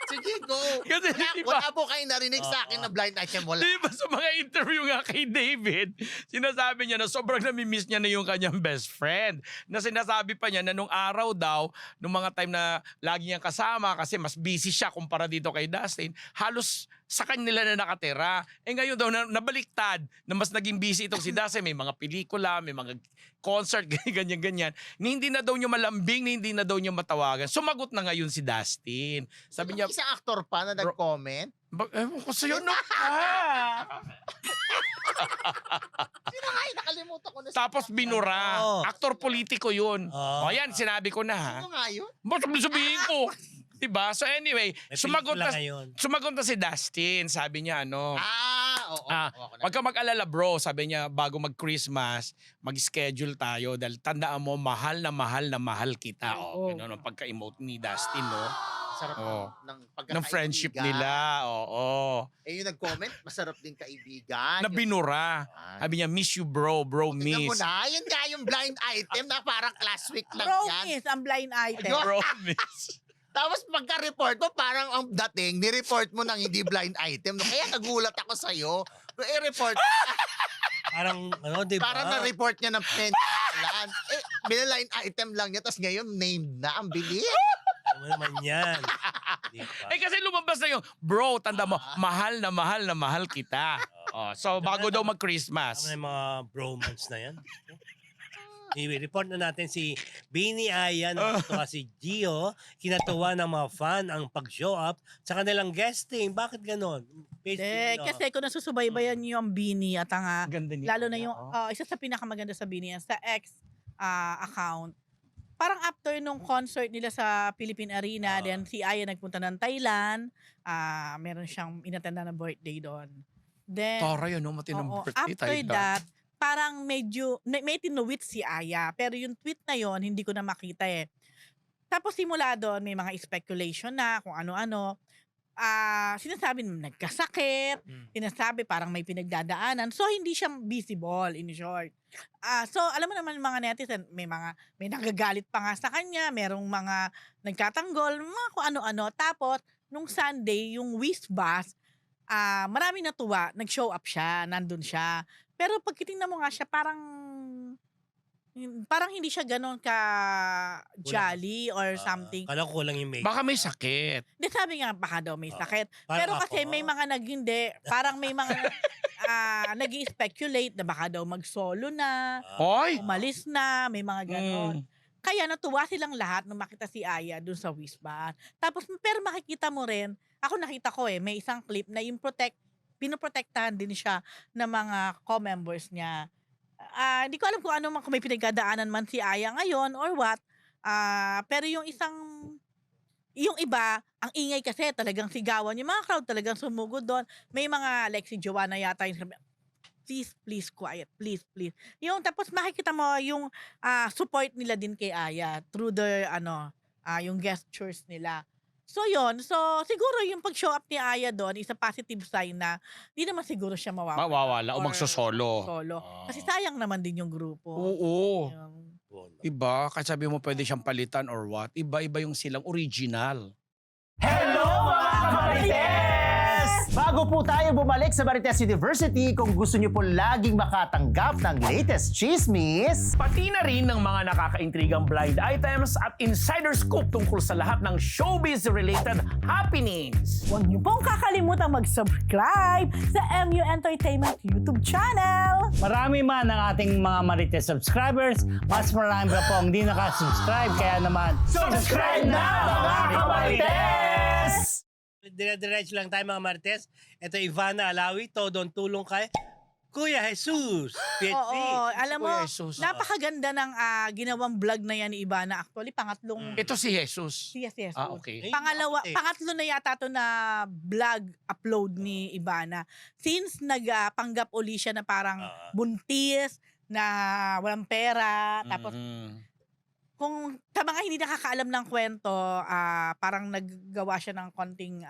Sige, go. Kasi di ba? Wala po kayo narinig sa akin na blind item. Wala. Di ba sa mga interview nga kay David, sinasabi niya na sobrang namimiss niya na yung kanyang best friend. Na sinasabi pa niya na nung araw daw, nung mga time na lagi niyang kasama kasi mas busy siya kumpara dito kay Dustin, halos sa kanila na nakatira. Eh ngayon daw nabaliktad na mas naging busy itong si Dustin. May mga pelikula, may mga concert, ganyan-ganyan. Ni hindi na daw niya malambing, ni hindi na daw niya matawagan. Sumagot na ngayon si Dustin. Sabi niya, Isang actor pa na nag-comment. ewan ko sa'yo, no? Ay, nakalimutan ko na. Tapos binura. Oo. Aktor politiko yun. Oo. O yan, sinabi ko na ha. Ano nga yun? Ba't sabihin ko? Diba? So anyway, May sumagot pelikula na, ngayon. sumagot na si Dustin. Sabi niya Oo. Huwag ka mag-alala bro, sabi niya, bago mag-Christmas, mag-schedule tayo dahil tandaan mo, mahal na mahal na mahal kita. Oo. Ganun ang pagka-emote ni Dustin, no? Sarap Oo. ng Ng friendship pagkakaibigan. nila, oo. Eh yung nag-comment, masarap din kaibigan. Na binura. Sabi niya, miss you bro, Tingnan mo miss. na, yan nga yung blind item na parang last week lang yan. Promise, ang blind item. Ayun. Bro, miss. Tapos pagka-report mo, parang ang dating, ni-report mo ng hindi blind item. No? Kaya nagulat ako sa'yo. Kung i-report, Parang, di ba? parang na-report niya ng penyalan. Binaline item lang niya, tapos ngayon named na. Ang bilis. Alam mo naman yan. Di ba? Eh kasi lumabas na yung, bro, tanda mo, mahal na mahal na mahal kita. So bago daw mag-Christmas. Tama na yung mga bromance na yan. I-report na natin si Bini Aya, nakatuwa si Gio, kinatuwa ng mga fan ang pag-show up sa kanilang guesting. Bakit ganon? Kasi kung nasusubaybayan niyo ang Bini at ang Ganda niya. lalo na yung isa sa pinakamaganda sa Bini yan, sa X account. Parang after nung concert nila sa Philippine Arena, then si Aya nagpunta ng Thailand, meron siyang inatenda na birthday doon. Then Tara yun, no? Matinong oo, birthday after tayo. that, parang medyo, may tinuwit si Aya. Pero yung tweet na yon hindi ko na makita eh. Tapos simula doon, may mga speculation na kung ano-ano. Sinasabi nagkasakit, sinasabi parang may pinagdadaanan. So, hindi siya visible, in short. So, alam mo naman mga netizen, may nagagalit pa nga sa kanya, merong mga nagkatanggol, mga kung ano-ano. Tapos, nung Sunday, yung Wisbas, marami natuwa, nag-show up siya, nandun siya. Pero pag titingnan mo nga siya, parang hindi siya ganon ka jolly or something. Kala ko kulang yung make. Baka may sakit. Hindi, sabi nga baka daw may sakit. Parang Pero ako, kasi may mga hindi. Parang may mga nag-i-speculate na baka daw mag-solo na, Hoy! umalis na, may mga ganon. Mm. Kaya natuwa silang lahat nung makita si Aya dun sa Wisbas. Tapos, pero makikita mo rin, ako nakita ko may isang clip na yung pinoprotektahan din siya ng mga co-members niya. Hindi ko alam kung may pinagdadaanan man si Aya ngayon or what. Pero yung iba, ang ingay kasi talagang sigawan. Yung mga crowd talagang sumugod doon. May mga like si Joanna yata yung sabi, please, quiet. Please. Yung tapos makikita mo yung support nila din kay Aya through their yung gestures nila. So yun, siguro yung pag-show up ni Aya doon is a positive sign na di naman siguro siya Mawawala o or magsosolo. solo. Kasi sayang naman din yung grupo. Oo. Yung- Iba, kasi sabi mo pwede siyang palitan or what. Iba-iba yung silang original. Hello mga Marites! Bago po tayo bumalik sa Marites University, kung gusto niyo po laging makatanggap ng latest chismis, Pati na rin ng mga nakakaintrigang blind items at insider scoop tungkol sa lahat ng showbiz-related happenings. Huwag niyo pong kakalimutan mag-subscribe sa MU Entertainment YouTube channel. Marami man ang ating mga Marites subscribers, mas marami pa po ang hindi nakasubscribe. Kaya naman, subscribe na mga Marites! Dire-diretso lang tayo mga Martes. Ito Ivana Alawi, Todong tulong kay Kuya Jesus. PhD. Oo, alam mo, Kuya Jesus. napakaganda ng ginawang vlog na yan ni Ivana. Actually, pangatlong Ito si Jesus. yes. Okay. Pangatlo na yata to na vlog upload ni Ivana. Since nagpanggap uli siya na parang buntis, na walang pera, tapos kung sa mga hindi nakakaalam ng kwento, parang naggawa siya ng konting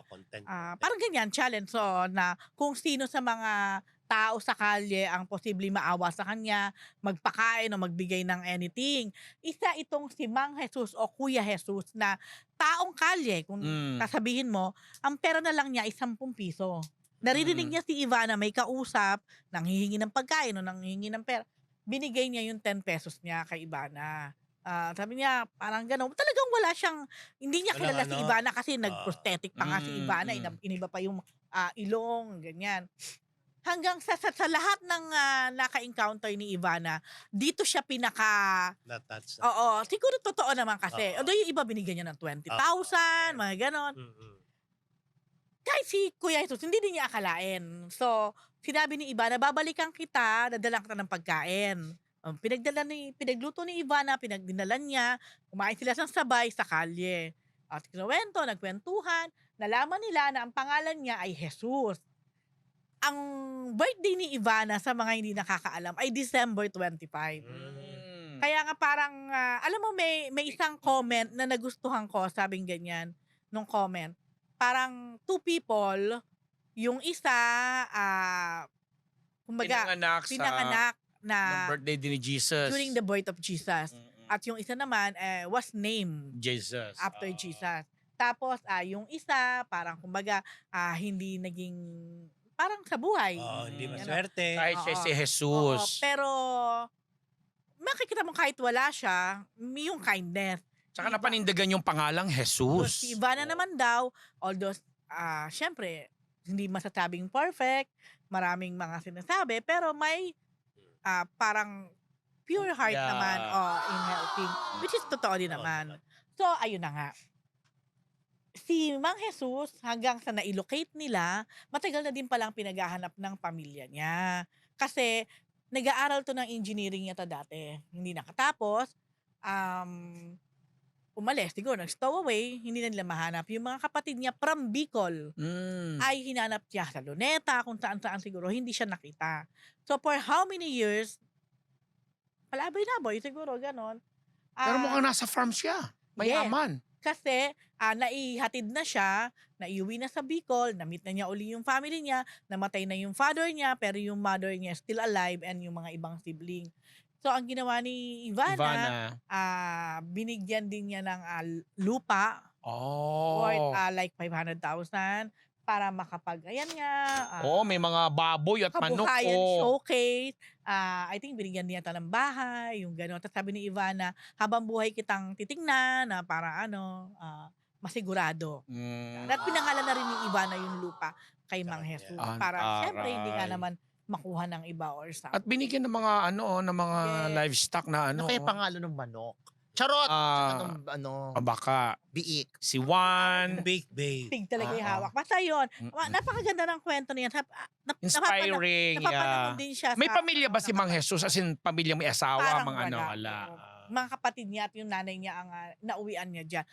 Content. parang ganyan, challenge. So, na kung sino sa mga tao sa kalye ang posibleng maawa sa kanya, magpakain o magbigay ng anything. Isa itong si Mang Jesus o Kuya Jesus na taong kalye. Kung sasabihin mo, ang pera na lang niya ay 10 piso. Naririnig niya si Ivana may kausap, nanghihingi ng pagkain o nanghihingi ng pera. Binigay niya yung 10 pesos niya kay Ivana. Sabi niya, parang gano'n. Talagang wala siyang, hindi niya kilala si Ivana kasi nag-prosthetic pa nga si Ivana. Iniba pa yung ilong, ganyan. Hanggang sa lahat ng naka-encounter ni Ivana, dito siya Na-touch. Oo, siguro totoo naman kasi. Although yung iba binigyan niya ng 20,000, mga gano'n. Kahit si Kuya Jesus, hindi din niya akalain. So, sinabi ni Ivana, babalikan kita, dadalang kita ng pagkain. Pinagluto ni Ivana, pinagdinalan niya, kumain sila ng sabay sa kalye. At kinuwento, nagkwentuhan, nalaman nila na ang pangalan niya ay Jesus. Ang birthday ni Ivana, sa mga hindi nakakaalam, ay December 25. Kaya nga parang, alam mo, may isang comment na nagustuhan ko, sabing ganyan, nung comment. Parang two people, yung isa, kumbaga, pinanganak na ng birthday din ni Jesus. during the birth of Jesus. At yung isa naman was named Jesus. after Jesus. Tapos yung isa parang kumbaga hindi naging parang sa buhay. Hindi Ano. maswerte. Kahit siya Oo. si Jesus. Oo, pero makikita mo kahit wala siya, yung kindness. Tsaka napanindigan yung pangalang Jesus. Si Ivana naman daw, although syempre hindi masasabing perfect, maraming mga sinasabi, pero may parang pure heart Yeah. naman in helping, which is totoo din naman. So, ayun na nga. Si Mang Jesus, hanggang sa na-locate nila, matagal na din palang pinaghahanap ng pamilya niya. Kasi, nag-aaral to ng engineering yata dati. Hindi nakatapos. Umalis, siguro, nag-stowaway, hindi na nila mahanap. Yung mga kapatid niya from Bicol, ay hinanap siya sa Luneta, kung saan-saan siguro, hindi siya nakita. So, for how many years, palaboy-laboy siguro, ganon. Pero mukhang nasa farm siya. Mayaman. Kasi naihatid na siya, naiuwi na sa Bicol, na-meet na niya uli yung family niya, namatay na yung father niya, pero yung mother niya still alive and yung mga ibang sibling. So ang ginawa ni Ivana, binigyan din niya ng lupa worth like 500,000 para ayan nga. May mga baboy at manok. Kabuhayan showcase. I think binigyan niya ng bahay, yung gano'n. Tapos sabi ni Ivana, habang buhay kitang titingnan na para masigurado. At pinangalan na rin ni Ivana yung lupa kay Mang Jesus. Para siyempre hindi nga naman makuha ng iba or something. At binigyan ng mga ng mga livestock na Ano kaya pangalan ng manok? Charot! Baka Biik. si Juan. Big babe. Tig talaga yung hawak. Basta yun, napakaganda ng kwento niya. Inspiring. Napapanood din siya. May sa pamilya ba si Mang Jesus? As in, pamilya may asawa? Parang Wala. Mga kapatid niya at yung nanay niya ang nauwian niya dyan.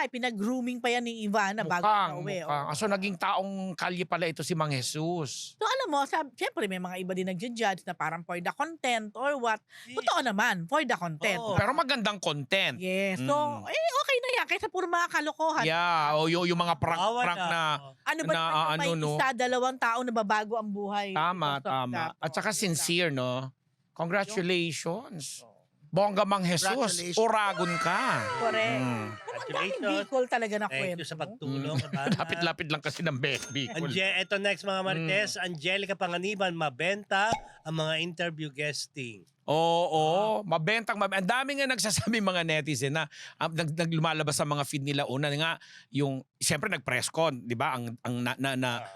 Pinag-grooming pa yan ni Ivana bago nauwi. Mukhang. So, naging taong kalye pala ito si Mang Jesus. So alam mo, syempre may mga iba din nag-judge na parang for the content or what. Totoo naman, for the content. Oo. Pero magandang content. Yes. So, okay na yan. Kaysa puro mga kalokohan. Yeah, o yung mga prank na Ano ba naman may isa, dalawang tao na babago ang buhay. tama. At saka sincere, no? Congratulations. Bongga Mang Jesus, Congratulations. oragon ka. Correct. Congratulations. Bicol talaga na Thank kwento. you sa pagtulong. Lapit-lapit lang kasi ng Bicol. Ito next mga Marites, Angelica Panganiban, mabenta ang mga interview guesting. Oo, mabentang. Ang dami nga nagsasabi mga netizen na naglumalabas sa mga feed nila. Una nga, yung siyempre nag-press con, di ba?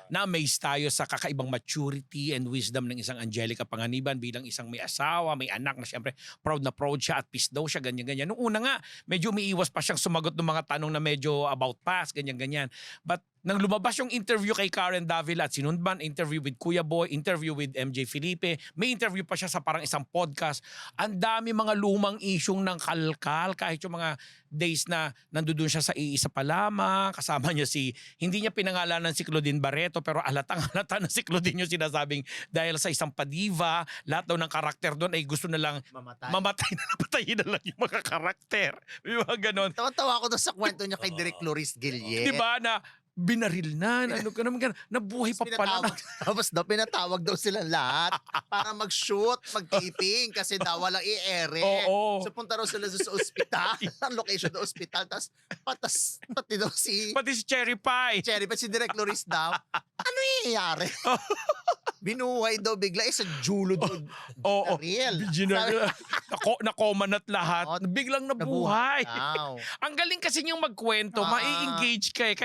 Na-amaze tayo sa kakaibang maturity and wisdom ng isang Angelica Panganiban bilang isang may asawa, may anak na siyempre proud siya at peace daw siya, ganyan-ganyan. Nung una nga, medyo umiiwas pa siyang sumagot ng mga tanong na medyo about past, ganyan-ganyan. But nang lumabas yung interview kay Karen Davila at sinunban, interview with Kuya Boy, interview with MJ Felipe, may interview pa siya sa parang isang podcast. Ang dami mga lumang isyong ng kalkal, kahit yung mga days na nandoon siya sa iisa pa lamang, kasama niya hindi niya pinangalanan si Claudine Barreto, pero halatang-halata na si Claudine yung sinasabing dahil sa isang padiva, lahat daw ng karakter doon ay gusto na lang mamatay na napatayin na lang yung mga karakter. Yung mga ganon. Tawa-tawa ako doon sa kwento niya kay Direk Loris Guillet. Diba na binaril na, nabuhay pa pala. Tapos pinatawag daw sila lahat para mag-shoot, mag-taping kasi daw walang i-ere. Oo. So punta raw sila sa ospital, ang location ng ospital. Tapos pati daw Pati si Cherry Pie. si Direk Loris daw. Ano nangyayari? Binuhay daw bigla sa julo doon. Oo. Real. Nakoman at lahat. Biglang nabuhay. Wow. Ang galing kasi niyang magkwento. Mai-engage ka eh.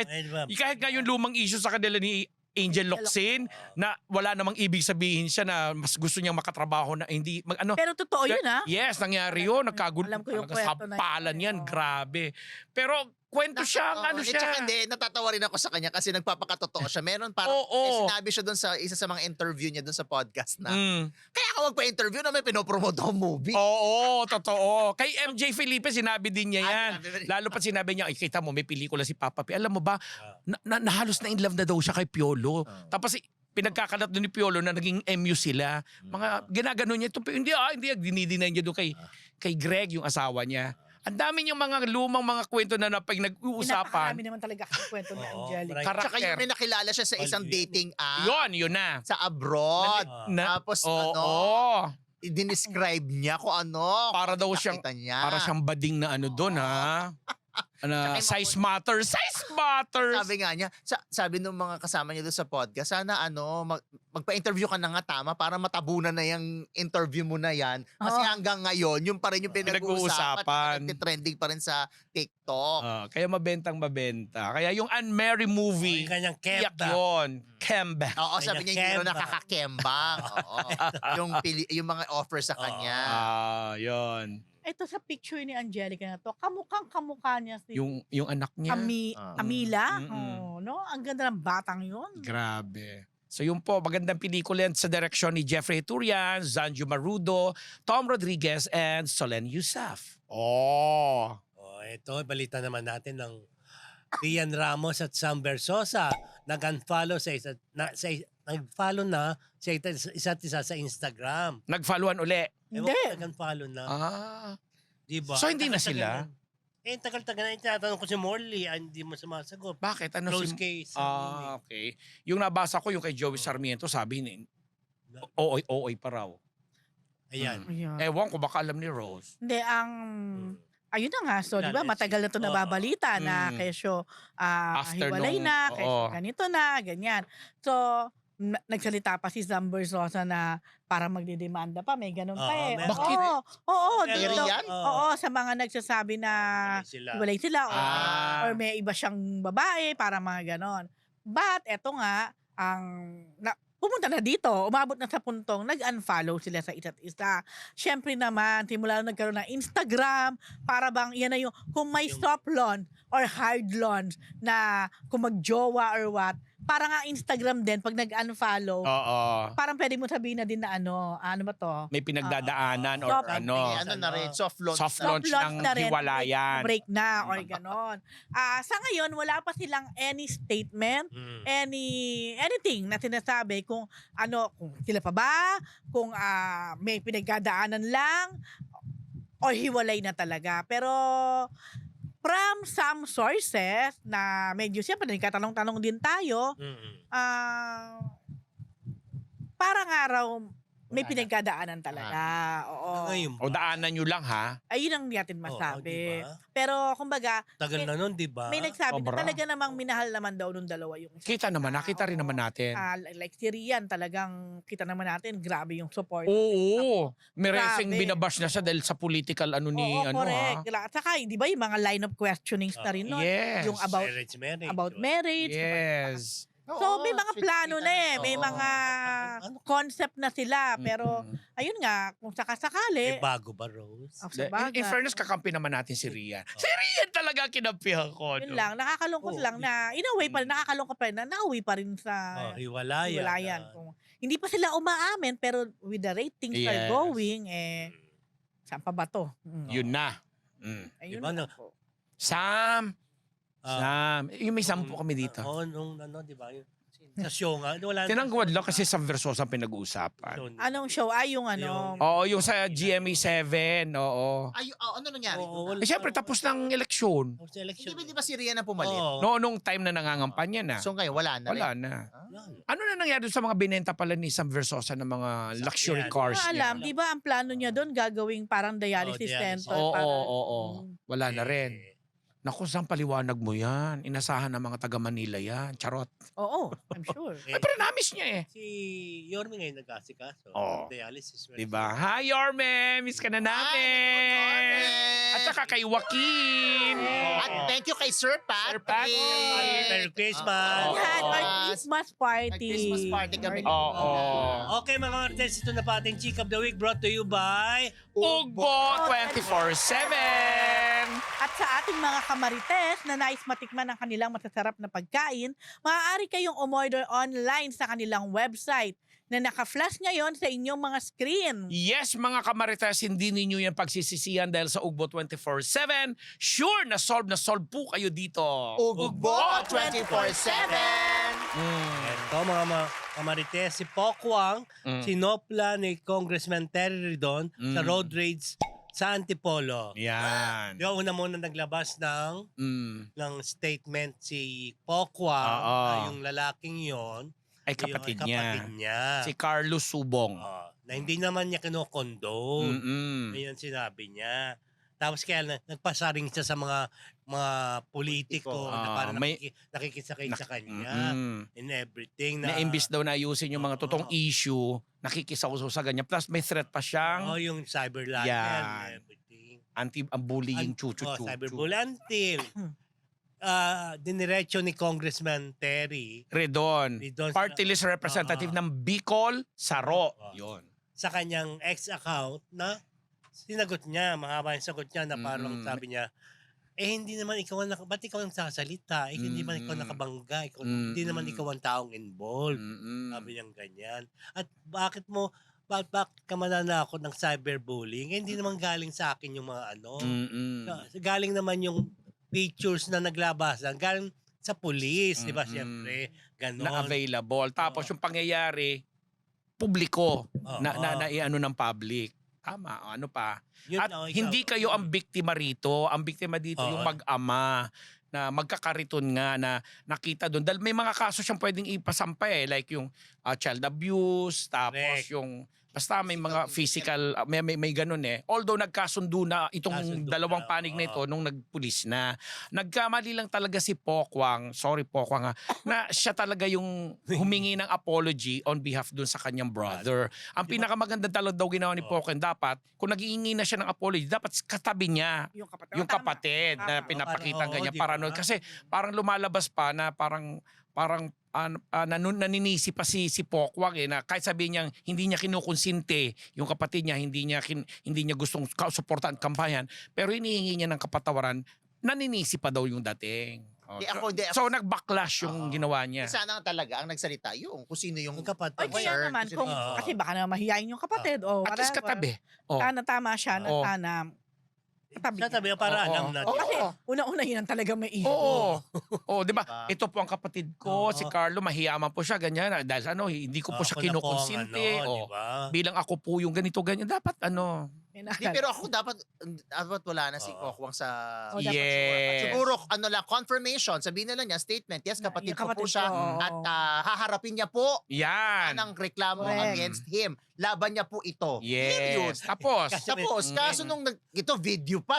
Kahit nga yung lumang issue sa kanila ni Angel Locsin na wala namang ibig sabihin siya na mas gusto niyang makatrabaho na hindi Pero totoo yun Yes, nangyari yun. Alam ko yung Sa kwento na palan yan. yun. Grabe. Pero kwento siyang ano At siya. saka hindi, natatawa rin ako sa kanya kasi nagpapakatotoo siya. Meron parang Oo. may sinabi siya doon sa isa sa mga interview niya doon sa podcast na kaya ako magpa-interview na may pinopromote akong movie. Oo, totoo. Kay MJ Felipe, sinabi din niya yan. sinabi- Lalo pa sinabi niya, "Ay, kita mo, may pelikula si Papa P. Alam mo ba, nahalos na in love na daw siya kay Piolo. Tapos pinagkakalat doon ni Piolo na naging MU sila. Mga ginagano niya. Hindi, dinidinay niya doon kay Greg, yung asawa niya. Ang dami niyang mga lumang mga kwento na pag nag-uusapan. Pinapakarami naman talaga ang kwento ni Oo, Angelica. maraming- Tsaka yung Karakter. may nakilala siya sa isang dating app Yun na. sa abroad. Tapos Oo. i-describe niya kung ano. Para daw kung siyang, nakita niya. para siyang bading na ano doon, ha? Na, Tsaka size matters. Size matters. Sabi nga niya, sabi nung mga kasama niya doon sa podcast, sana magpa-interview ka na nga tama para matabunan na yung interview mo na yan. Kasi Oo. hanggang ngayon, yung pa rin yung pinag-uusapan. Pinag-uusapan. Trending pa rin sa TikTok. Kaya mabentang mabenta. Kaya yung Unmarried movie, Yung kanyang iyak Kemba. yun. Kemba. Oo, sabi niya hindi Kemba. rin nakakakembang. Oo. yung mga offer sa kanya. Yun. Ito sa picture ni Angelica na to, kamukha niya si Yung anak niya. Amila. Mm-mm. Oh, no? Ang ganda ng batang yun. Grabe. So yun po, magandang pelikula yan sa direksyon ni Jeffrey Turian, Zanjo Marudo, Tom Rodriguez, and Solen Yusuf. Oh. Ito, balita naman natin ng Rian Ramos at Sam Versosa. Nag-unfollow nag-follow na sa isa't isa sa Instagram. Nag-followan uli. Ewan ko, Hindi. nag-unfollow na. Ah. Diba? So, hindi na Tagal-tagal sila? tagal-tagal na tinatanong ko si Morley, hindi mo sumasagot. Bakit? Ano Close si... case. Okay. Yung nabasa ko, yung kay Joey Sarmiento, sabi ni, ooy pa raw. Ayan. Ayan. Ewan ko, baka alam ni Rose. Hindi, ayun na nga. So, di ba, matagal na ito nababalita na kesyo After hiwalay nung- na, kesyo oo. ganito na, ganyan. So, nagsalita pa si Sam Versosa na para magdidemanda pa, may ganun pa Oo, eh. meron. Bakit? Oo, Pero dito. yan? Oo, sa mga nagsasabi na hiwalay sila or may iba siyang babae para mga ganon. But eto nga, pumunta na dito, umabot na sa puntong nag-unfollow sila sa isa't isa. Siyempre naman, simula nung nagkaroon ng Instagram, para bang yan na yung, kung may soft launch or hard launch na kung magjowa or what, para nga Instagram din, pag nag-unfollow, Oo. parang pwede mo sabihin na din na ano ba to? May pinagdadaanan or Soft- ano. Na rin, soft launch. Soft na. launch ng na rin, hiwalayan. break na or ganon. Sa ngayon, wala pa silang any statement, anything na sinasabi kung kung sila pa ba, kung may pinagdadaanan lang, or hiwalay na talaga. Pero from some sources na medyo siyempre nagkatanong-tanong din tayo, parang araw may pinagdadaanan talaga. Oo. O daanan nyo lang, ha? Ayun ang natin masabi. diba? Pero kumbaga, Tagal na nun, di ba? may nagsabi Sobra. na talaga namang minahal naman daw nung dalawa yung isa. Kita naman, nakita rin naman natin. Like si Rian, talagang kita naman natin, grabe yung support. Oo. May resing Grabe. binabash na siya dahil sa political ano ni Oo, ano correct. ha. At saka, di ba yung mga line of questionings na rin nun? Yes. Yung about marriage. Yes. So may mga plano na eh. May Oo. mga concept na sila. Pero ayun nga, kung sakasakali, bago ba, Rose? sa bagay. In fairness, kakampi naman natin si Rian. Si Rian talaga kinampihan ko. Yun no? lang, nakakalungkot lang na, in a way pa rin, nakakalungkot pa rin na nauwi pa rin sa Hiwalayan. hiwalayan. Kung hindi pa sila umaamin, pero with the ratings Yes. are going, saan pa ba to? Yun na. Ayun Diba, na no? po. Sam. Sam. Yung may sampu kami dito. Oo, nung di ba? Sa show nga. Wala Tinangguad lang kasi sa Versosa pinag-uusapan. Anong show? Yung ano? Oo, yung sa GMA 7. Oo. Ano nangyari? Oo, Eh, syempre, tapos ng eleksyon. Hindi ba si Rian na pumalit? No, nung time na nangangampanya na. So ngayon, wala na rin. Wala na. Ano na nangyari sa mga binenta pala ni Sam Versosa ng mga luxury cars Hindi niya? alam, di ba ang plano niya doon gagawing parang dialysis dialysis. center? Oo, parang- oo. Wala na rin. Naku, Sam, paliwanag mo yan. Inasahan ng mga taga Manila yan. Charot. Oo, I'm sure. Ay, pero namis niya eh. Si Yorme ngayon nag-asikaso. Oo. Dialysis. Diba? Hi, Yorme! Miss ka na namin! At saka kay Joaquin! At thank you kay Sir Pat. Sir Pat. Merry Christmas! We had our Yes. Christmas party. Christmas party kami. Oo. Okay mga Martes, ito na pa ating Chick of the Week brought to you by Ugbo 24/7! At sa ating mga kamarites na nais matikman ang kanilang masasarap na pagkain, maaari kayong umorder online sa kanilang website na naka-flash ngayon sa inyong mga screen. Yes, mga kamarites, hindi ninyo yan pagsisisihan dahil sa Ugbo 24/7. Sure na solve po kayo dito. Ugbo 24/7! Ito mga kamarites, si Pokwang, sinopla ni Congressman Terry Ridon sa road rage sa Antipolo. Yan. Di ba una muna naglabas ng statement si Pokwang, Oo. yung lalaking yon, Ay kapatid yung niya. niya. Si Carlos Subong. Na hindi naman niya kinokondone. Mm-mm. Ayun sinabi niya. Tapos kaya nagpasaring siya sa mga politiko na parang nakikisakay sa kanya in everything. Na imbis daw na ayusin yung mga totoong issue, nakikisauso sa ganyan. Plus may threat pa siyang yung cyber libel Yan. and everything. anti-bullying chuchu-chuchu. Cyberbullying until diniretso ni Congressman Terry Redon, Redon party list representative ng Bicol, Saro. Yun. sa kanyang ex-account na sinagot niya, mahaba yung sagot niya na parang sabi niya, hindi naman ikaw ba't ikaw ang sasalita? Hindi naman ikaw nakabangga. Hindi naman ikaw ang taong involved. Sabi niyang ganyan. At bakit ka mananakot ng cyberbullying? Hindi naman galing sa akin yung mga galing naman yung pictures na naglabasan. Galing sa police, di ba? Siyempre, ganon. Na available. Tapos yung pangyayari, publiko na iano ng public. Tama, ano pa. At hindi kayo ang biktima rito. Ang biktima dito yung mag-ama na magkakariton nga na nakita doon. Dahil may mga kaso siyang pwedeng ipasampay like yung child abuse, tapos yung basta may mga physical, may ganun eh. Although nagkasundo na itong dalawang panig na ito nung nagpulis na. Nagkamali lang talaga si Pokwang, sorry Pokwang na siya talaga yung humingi ng apology on behalf dun sa kanyang brother. Ang pinakamaganda talaga daw ginawa ni Pokwang, dapat, kung nag-iingi na siya ng apology, dapat katabi niya yung kapatid na pinapakita ganyan. Paranoid. Kasi parang lumalabas pa na parang naninisi pa si Pokwang na kahit sabihin niya hindi niya kinukonsinte yung kapatid niya, hindi niya gustong suportahan kampanyan, pero hinihingi niya ng kapatawaran, naninisi pa daw yung dating. So nag-backlash yung ginawa niya. Sana talaga ang nagsalita yung kung sino yung kapatid. Kaya naman, kasi baka naman mahihayin yung kapatid. At least katabi. Sana tama siya na sana Sabi para alam natin. Kasi una-una yun ang talagang may issue. Oo, di ba? Ito po ang kapatid ko, si Carlo, mahiyaman po siya, ganyan. Dahil hindi ko po siya kinukonsinte. Bilang ako po yung ganito-ganyan. Dapat Hindi, pero ako dapat wala na si Pokwang sa... Yes. Siguro, confirmation. Sabihin nila niya, statement. Yes, kapatid ko po siya. At haharapin niya po yan ang reklamo against him. Laban niya po ito. Yes. Tapos, kaso nung ito, video pa.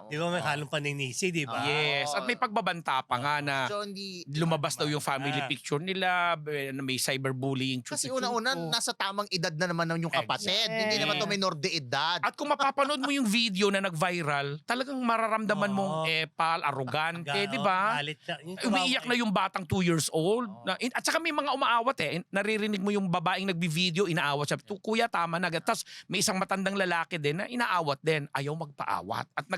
Di ba may halong paninisi, di ba? yes. At may pagbabanta pa nga na lumabas daw yung family picture nila, na may cyberbullying. Kasi una-una, nasa tamang edad na naman yung kapatid. Hindi naman to minor de edad. At kung mapapanood mo yung video na nag-viral, talagang mararamdaman mong epal, arrogante, di ba? Umiiyak na yung batang 2 years old. At saka may mga umaawat naririnig mo yung babaeng nagbi-video, inaawat siya. Kuya, tama na. Tapos may isang matandang lalaki din na inaawat din. Ayaw magpaawat. At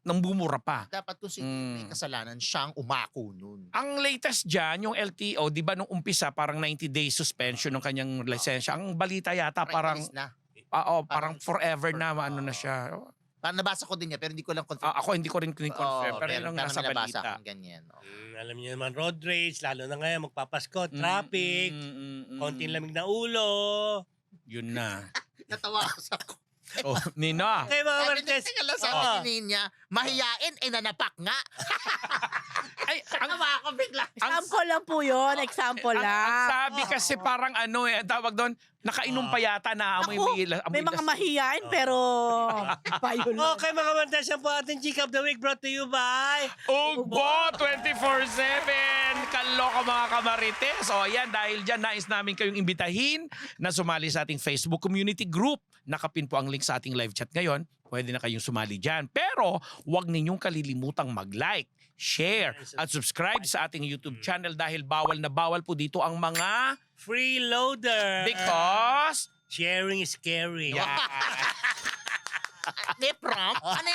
nambumura pa. Dapat kung may kasalanan, siyang umako nun. Ang latest dyan, yung LTO, di ba nung umpisa, parang 90 days suspension ng kanyang lisensya. Ang balita yata parang... parang forever na na siya. Parang nabasa ko din niya pero hindi ko lang confirm. Ako hindi ko rin confirm pero lang nasa balita. Ganyan. Alam niyo naman, road rage, lalo na ngayon, magpapasko, traffic, konting lamig na ulo. Yun na. Natawa ako sa Nina. Okay, mga Marites. Sabi niya, mahiyain, nanapak nga. Ay, Natawa ako bigla. Example lang po yun. Example lang. Ang sabi kasi parang tawag doon, nakainom pa yata na amoy May mga mahihain pero payo lang. Okay, mga Marites, yan po ating Chika of the Week brought to you by Ugbo 24/7. Kaloka mga kamarites. O yan, dahil dyan, nais namin kayong imbitahin na sumali sa ating Facebook community group. Nakapin po ang link sa ating live chat ngayon. Pwede na kayong sumali dyan. Pero huwag ninyong kalilimutang mag-like, share, at subscribe sa ating YouTube channel dahil bawal na bawal po dito ang mga freeloader. because Sharing is caring. yeah. Neprom? Ano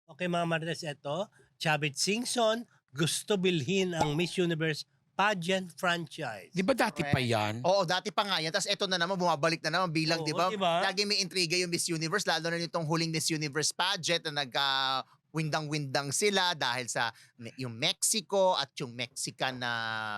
Okay mga Marites, ito. Chavit Singson gusto bilhin ang Miss Universe pageant franchise. Di ba dati pa yan? Oo, dati pa nga yan. Tapos eto na naman, bumabalik na naman bilang, Oo, di ba? diba? Lagi may intriga yung Miss Universe, lalo na nitong huling Miss Universe pageant na windang-windang sila dahil sa yung Mexico at yung Mexican na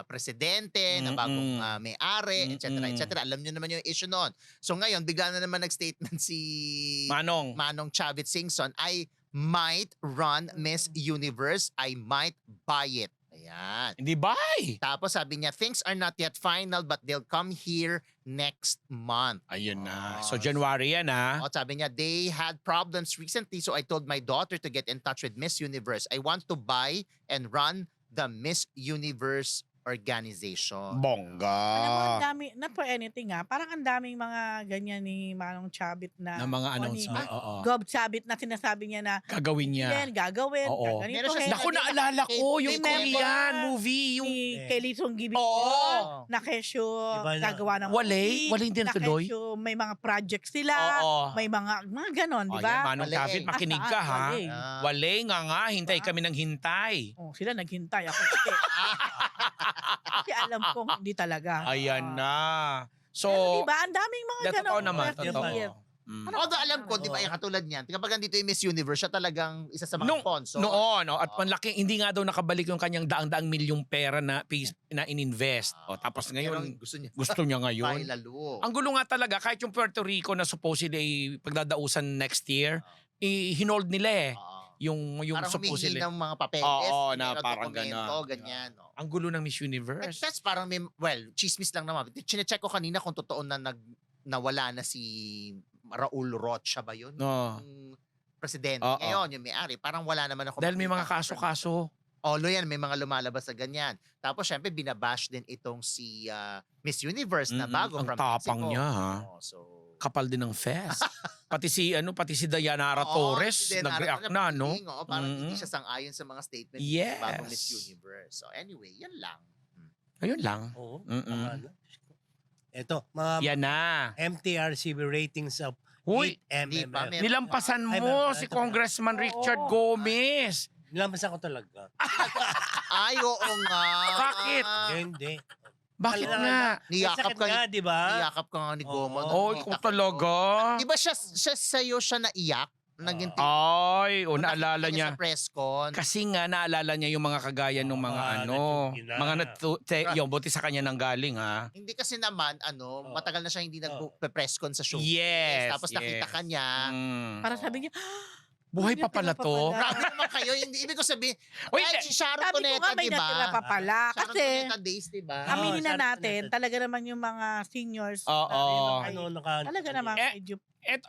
presidente na bagong may-ari, etc. etc. Alam niyo naman yung issue noon. So ngayon, bigla na naman nag-statement si Manong. Chavit Singson, I might run Miss Universe, I might buy it. Ayan. Hindi ba? Tapos sabi niya, things are not yet final but they'll come here next month. Ayun na. Oh, So January yan O sabi niya, they had problems recently so I told my daughter to get in touch with Miss Universe. I want to buy and run the Miss Universe organization. Alam mo, ang Bongga. dami, not for anything parang ang daming mga ganyan ni Manong Chavit na, Na mga o ni- announcement. Oo. Gob Chavit na sinasabi niya na Gagawin niya. Yan, gagawin, Oo. ganito. Meron siya Naku, naalala ko yung Remember Korean movie. Yung ni Kelly Song Gibi Oo. na kesyo Diba na- gagawa ng Walay? Walay din na tuloy? kesyo may mga project sila, Oo. may mga ganon, di Oh, yan, ba? Manong Walay. David, makinig ka ha. Walay. Wale nga, hintay kami ng hintay. Oh, sila naghintay ako. Kasi, kasi alam kong hindi talaga. Ayan na. So, Pero diba, ang daming mga ganon. totoo naman, Every totoo. year. Mm. Although alam ko, di ba, katulad niyan, kapag nandito yung Miss Universe, siya talagang isa sa mga Nung- sponsor. Noon, at panlaki, hindi nga daw nakabalik yung kanyang daang-daang milyong pera na ininvest. O, tapos Pero ngayon, gusto niya. gusto niya ngayon. Dahil lalo. Ang gulo nga talaga, kahit yung Puerto Rico na supposedly ay pagdadausan next year, hinold nila eh. Yung Parang humingi supposedly. ng mga papeles. Oo, humingi na ng parang dokumento, ganon. ganyan. Oh. Ang gulo ng Miss Universe. That's parang may, well, chismis lang naman. Chinecheck ko kanina kung totoo na nawala na si Raul Rocha ba yun? No. Yung presidente. Oo. Ngayon, yung may-ari, parang wala naman ako. Dahil may mga makita. kaso-kaso. Yan, may mga lumalabas na ganyan. Tapos, syempre, binabash din itong si Miss Universe na bago Ang from tapang Mexico. niya ha. Oh, so, Kapal din ng fest. pati si Dayanara Oo, Torres si Denara nag-react Torres, na, no? pagdating, oo, parang hindi Mm. siya sang-ayon sa mga statement Yes. ng bagong Miss Universe. So anyway, yan lang. Ayun lang. Oo. Mm-mm. Ano? Ito, mga Yan na. MTRCB ratings of Huy, 8 Hindi pa, MMF. nilampasan Ay, mo meron. si Congressman Richard Gomez. Nilampasan ko talaga. Ay, oo nga. Bakit? Hindi. Bakit Alam- nga? Niyakap Sakit ka, nga, di ba? niyakap ka nga ni Gomo. Oh, ikaw talaga. Di ba siya sa'yo siya naiyak? Naging Ay, naalala niya. Sa press con. Kasi nga naalala niya yung mga kagaya ng mga mga yung buti sa kanya nang galing ha. Hindi kasi naman, matagal na siya hindi nag-press con sa show. Yes, Tapos nakita ka niya. Para sabi niya, Buhay pa pala to. Grabe naman kayo. Hindi, ibig ko sabihin, Wait, kahit si Sharon sabi ko Cuneta, nga may di ba? natira pa pala. Sharon Kasi, Cuneta days, di ba? aminin na Sharon natin, Cuneta. talaga naman yung mga seniors. Oo. na- Ano, Talaga naman, Eh, medyo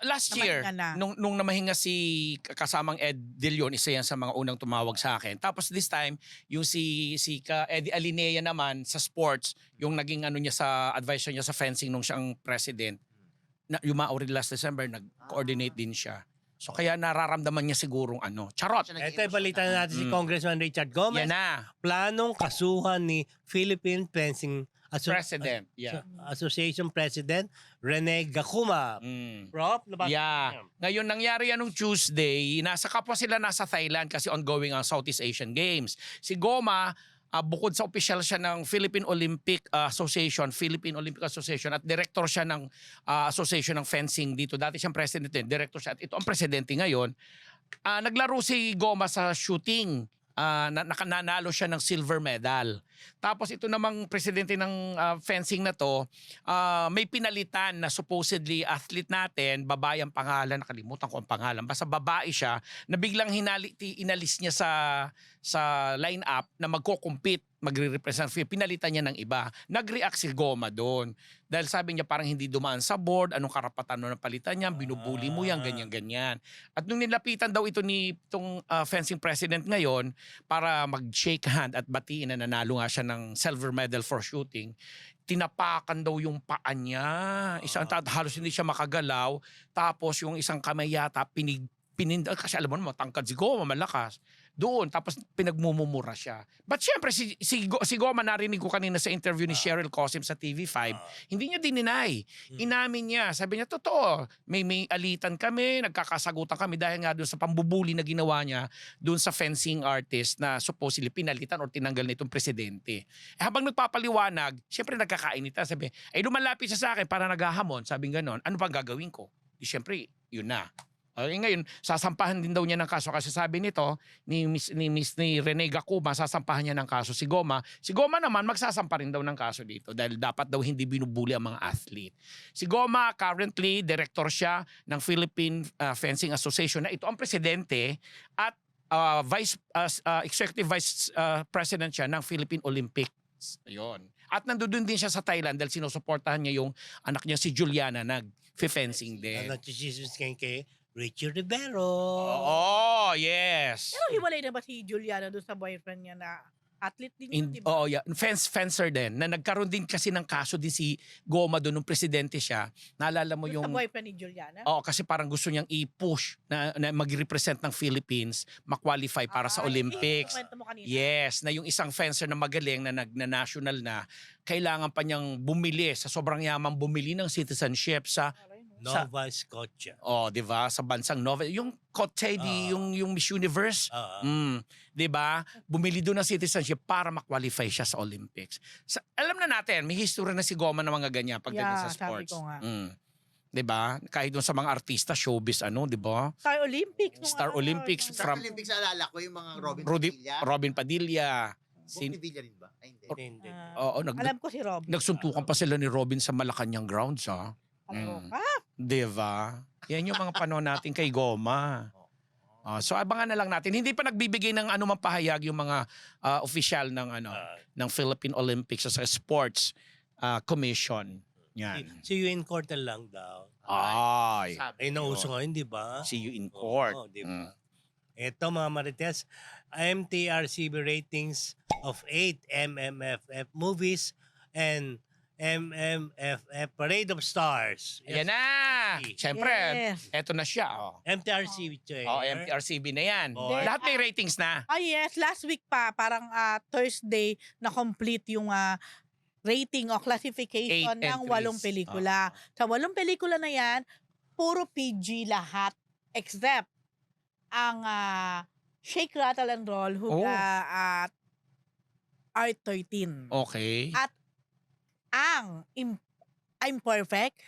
last year, namahinga na. nung namahinga si kasamang Ed De Leon, isa yan sa mga unang tumawag sa akin. Tapos this time, yung si Eddie Alinea naman sa sports, yung naging ano niya sa advisor niya sa fencing nung siyang president, na yumao rin last December, nag-coordinate din siya. So kaya nararamdaman niya sigurong charot. Ito ay balita na natin si Mm. Congressman Richard Gomez. Yan na, Planong kasuhan ni Philippine Fencing President. Yeah. Association President Rene Gakuma. Mm. Prof, nabasa Yeah. niyo? Ngayon, nangyari yan nung Tuesday, kapwa sila nasa Thailand kasi ongoing ang Southeast Asian Games. Si Goma, bukod sa official siya ng Philippine Olympic Association at director siya ng Association ng Fencing dito. Dati siyang president din, director siya at ito ang presidente ngayon. Naglaro si Goma sa shooting. Nanalo siya ng silver medal. Tapos ito namang presidente ng fencing na to, may pinalitan na supposedly athlete natin, babae ang pangalan, nakalimutan ko ang pangalan, basta babae siya, na biglang inalis niya sa line-up na magko-compete, magre-represent, pinalitan niya ng iba. Nag-react si Goma doon. Dahil sabi niya parang hindi dumaan sa board, anong karapatan ng palitan niya, binubuli mo yan, ganyan-ganyan. At nung nilapitan daw ito ni itong fencing president ngayon para mag-shake hand at batiin na nanalo nga siya ng silver medal for shooting, tinapakan daw yung paa niya. Halos hindi siya makagalaw. Tapos yung isang kamay yata, kasi alam mo naman, tangkad si Goma, malakas. doon. Tapos pinagmumumura siya. But syempre, si Goma, narinig ko kanina sa interview ni Cheryl Cosim sa TV5, hindi niya dininay. Inamin niya. Sabi niya, totoo, may alitan kami, nagkakasagutan kami dahil nga doon sa pambubuli na ginawa niya doon sa fencing artist na supposedly pinalitan or tinanggal nitong presidente. Habang nagpapaliwanag, syempre nagkakainita. Sabi, lumalapit siya sa akin para naghahamon. Sabi ganon, ano pang gagawin ko? Syempre, yun na. Ngayon, sasampahan din daw niya ng kaso kasi sabi nito ni Rene Gacuma, sasampahan niya ng kaso si Goma. Si Goma naman magsasampa rin daw ng kaso dito dahil dapat daw hindi binubuli ang mga athlete. Si Goma currently director siya ng Philippine Fencing Association na ito ang presidente at executive vice president siya ng Philippine Olympics. Ayun. At nandoon din siya sa Thailand dahil sinusuportahan niya yung anak niya si Juliana nag-fencing din. Ano chismis kay Richie Rivero. Oo, yes. Pero hiwalay na ba si Juliana doon sa boyfriend niya na athlete din yun, di ba? Oo, yeah. Fencer din. Na nagkaroon din kasi ng kaso din si Goma doon nung presidente siya. Naalala mo Doon yung... sa boyfriend ni Juliana? Oo, kasi parang gusto niyang i-push na mag-represent ng Philippines, ma-qualify para sa Olympics. Kwento mo kanina. Yes, na yung isang fencer na magaling na national na, kailangan pa niyang bumili, sa sobrang yaman bumili ng citizenship sa Nova Scotia. di ba? Sa bansang Nova, yung Cote, yung Miss Universe, 'di ba? Bumili doon ng citizenship para ma-qualify siya sa Olympics. Alam na natin, may history na si Goma ng mga ganyan pagdating sa sabi sports. ko nga. 'Di ba? Kahit doon sa mga artista, showbiz 'di ba? Star Olympics. Star Olympics Sa from Olympics, alala ko yung mga Robin Rudy, Padilla. Robin Padilla. Bukni Villa rin ba? Ay, hindi. Hindi. Alam ko si Rob. nagsuntukan pa sila ni Robin sa Malacanang grounds, Ano Mm. ka? Diba? Yan yung mga panahon natin kay Goma. So abangan na lang natin. Hindi pa nagbibigay ng anumang pahayag yung mga official ng ng Philippine Olympics sa Sports Commission. Yan. See you in court na lang daw. Ay. Ay, nauso ngayon, di ba? See you in court. Oo, di ba? Ito mga Marites, MTRCB ratings of 8 MMFF movies and MMFF Parade of Stars. Ayan na. Siyempre, Yes. eto na siya. MTRCB ito eh. MTRCB na yan. Oh. Lahat may ratings na. Yes, last week pa, parang Thursday, na-complete yung rating o classification 8 ng entries. 8 pelikula. Sa 8 pelikula na yan, puro PG lahat except ang Shake, Rattle and Roll, Huga at R13. Okay. At ang I'm Perfect,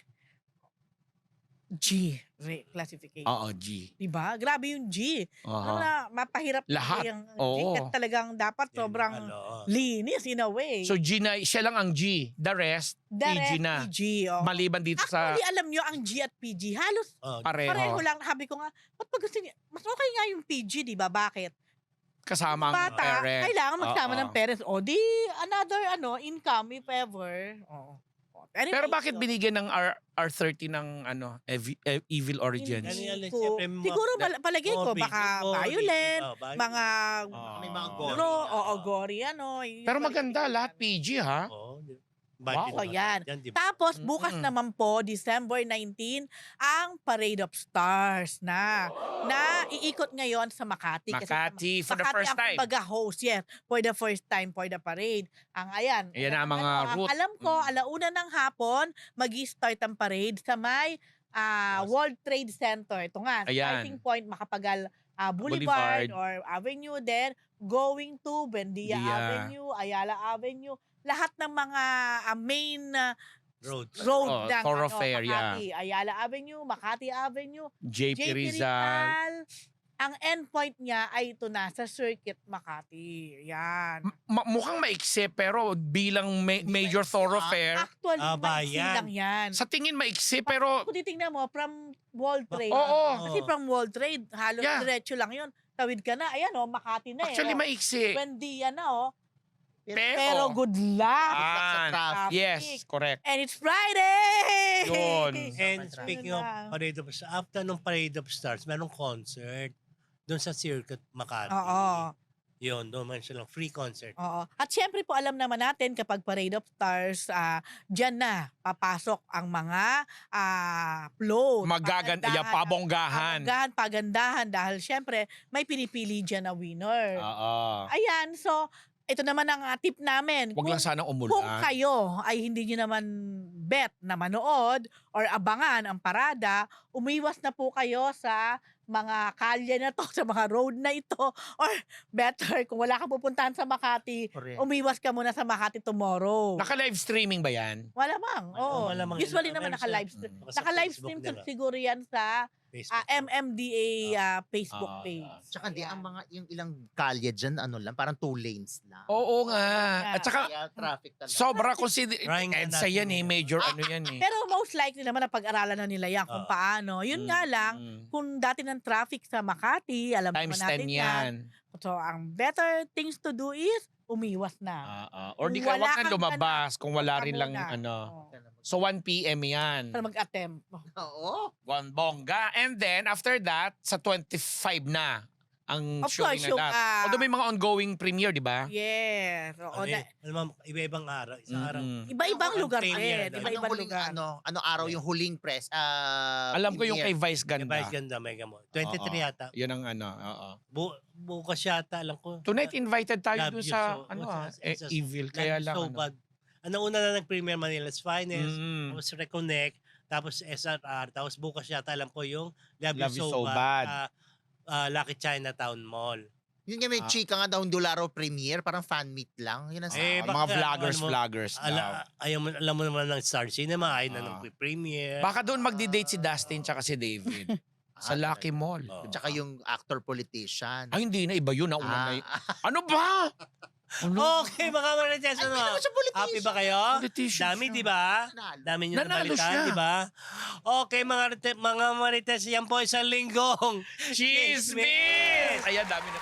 G classification. Oo, G. Diba? Grabe yung G. Aha. Na mapahirap Lahat. yung G. Oo. At talagang dapat sobrang linis in a way. So G na, siya lang ang G. The rest, PG na. PG. Oh. Maliban dito sa Actually, alam nyo, ang G at PG, halos pareho. pareho lang. Sabi ko nga, ba't pag gusto niya, mas okay nga yung PG, di ba? Bakit? Kasama ang Bata, parent. kailangan magsama Oo. ng parents. O di, another income if ever. Oh. Anyway, Pero bakit so, binigyan ng R30 ng Evil Origins? Hindi ko. Siguro palagay ko, baka violent, mga May mga gory, Pero maganda, lahat PG ha? Wow, yan. Tapos bukas naman po, December 19, ang Parade of Stars na iikot ngayon sa Makati. Makati for the first time. Makati ang host, yes, for the first time for the parade. Ayan ang mga route. Alam ko, alauna ng hapon, mag-start ang parade sa may World Trade Center. Ito nga, Ayan. starting point, Makapagal Boulevard or Avenue, then going to Buendia Avenue, Ayala Avenue, lahat ng mga main road ng thoroughfare, Makati. Ayala Avenue, Makati Avenue, JP Rizal. Ang endpoint niya ay ito na sa Circuit Makati. Yan. Mukhang maiksi pero bilang major thoroughfare. Actually, maiksi lang yan. Sa tingin maiksi pero Kung titingnan mo, from World Trade. Oo. Kasi from World Trade, halos Yeah. diretso lang yun. Tawid ka na, ayan Makati na actually maiksi. Buendia na Pero good luck. Ah, yes, correct. And it's Friday! Yun. And speaking of Parade of Stars, after nung Parade of Stars, merong concert doon sa Circuit Makati. Oo. Yun, doon man silang free concert. Oo. At syempre po alam naman natin kapag Parade of Stars, dyan na papasok ang mga float. Pabonggahan. Pagandahan dahil syempre may pinipili dyan na winner. Oo. Ayan, so ito naman ang tip namin. Wag lang sanang Kung umulan. kayo ay hindi nyo naman bet na manood or abangan ang parada, umiwas na po kayo sa mga kalye na to, sa mga road na ito. Or better, kung wala kang pupuntahan sa Makati, Correct. umiwas ka muna sa Makati tomorrow. Naka-live streaming ba yan? Malamang, oo. Malamang. Usually naman Meron naka-live siya. stream. Baka sa Naka-live Facebook stream nila. siguro yan sa Facebook. MMDA Facebook Ah, page. Tsaka di, Ayan. ang mga, yung ilang kalye dyan, ano lang, parang 2 lanes lang. Oo nga. At saka, Kaya traffic talaga. sobra Trying na EDSA yan natin. major ano yan eh. Pero most likely naman na pag-aralan na nila yan kung Oo. paano. Yun nga lang, kung dati ng traffic sa Makati, alam Times naman 10 natin yan. So, ang better things to do is umiwas na. Or di ka Wala wag na kang lumabas kung wala rin lang Muna. ano. Oo. So 1 PM yan. Para mag-attempt. Oo. One bongga. And then after that, sa 25 na ang Of showing course, na yung, lahat. Although may mga ongoing premiere, di ba? Yes. Oo, Alam mo, iba-ibang araw. Isang araw. iba-ibang Ano, lugar premiere din. na. Iba-ibang Anong huling, lugar. ano araw yung huling press? Alam ko yung kay Vice May Ganda. Vice Ganda, mega mo. 23 Oo. yata. Yan ang ano, oo. Bukas yata, alam ko. Tonight invited tayo Love dun You sa So- ano what's that? It's just Evil. Love Kaya You lang So ano. Bad. Ano una na nag-premiere Manila's Finest, Mm. tapos Reconnect, tapos SRR, tapos bukas yata alam ko yung Love, Love You So, Bad. Lucky Chinatown Mall. Yun nga may chika nga daw Dolaro premiere, parang fan meet lang. Yun ang Eh, Mga baka, vloggers daw. Alam mo naman ng Star Cinema, ay na Ah. nang premiere. Baka doon magdi-date si Dustin tsaka si David. Sa Lucky Mall. Oo. Tsaka yung actor-politician. Ay, hindi na. Iba yun. Nauna na yun. Ano ba? Okay, mga Marites, ano? Happy ba kayo? Politician Dami, siya. di ba? Nanalo. Dami nyo Nanalo siya. nabalitaan, di ba? Okay, mga Marites, yan po isang linggong Chismis! Ayan, dami na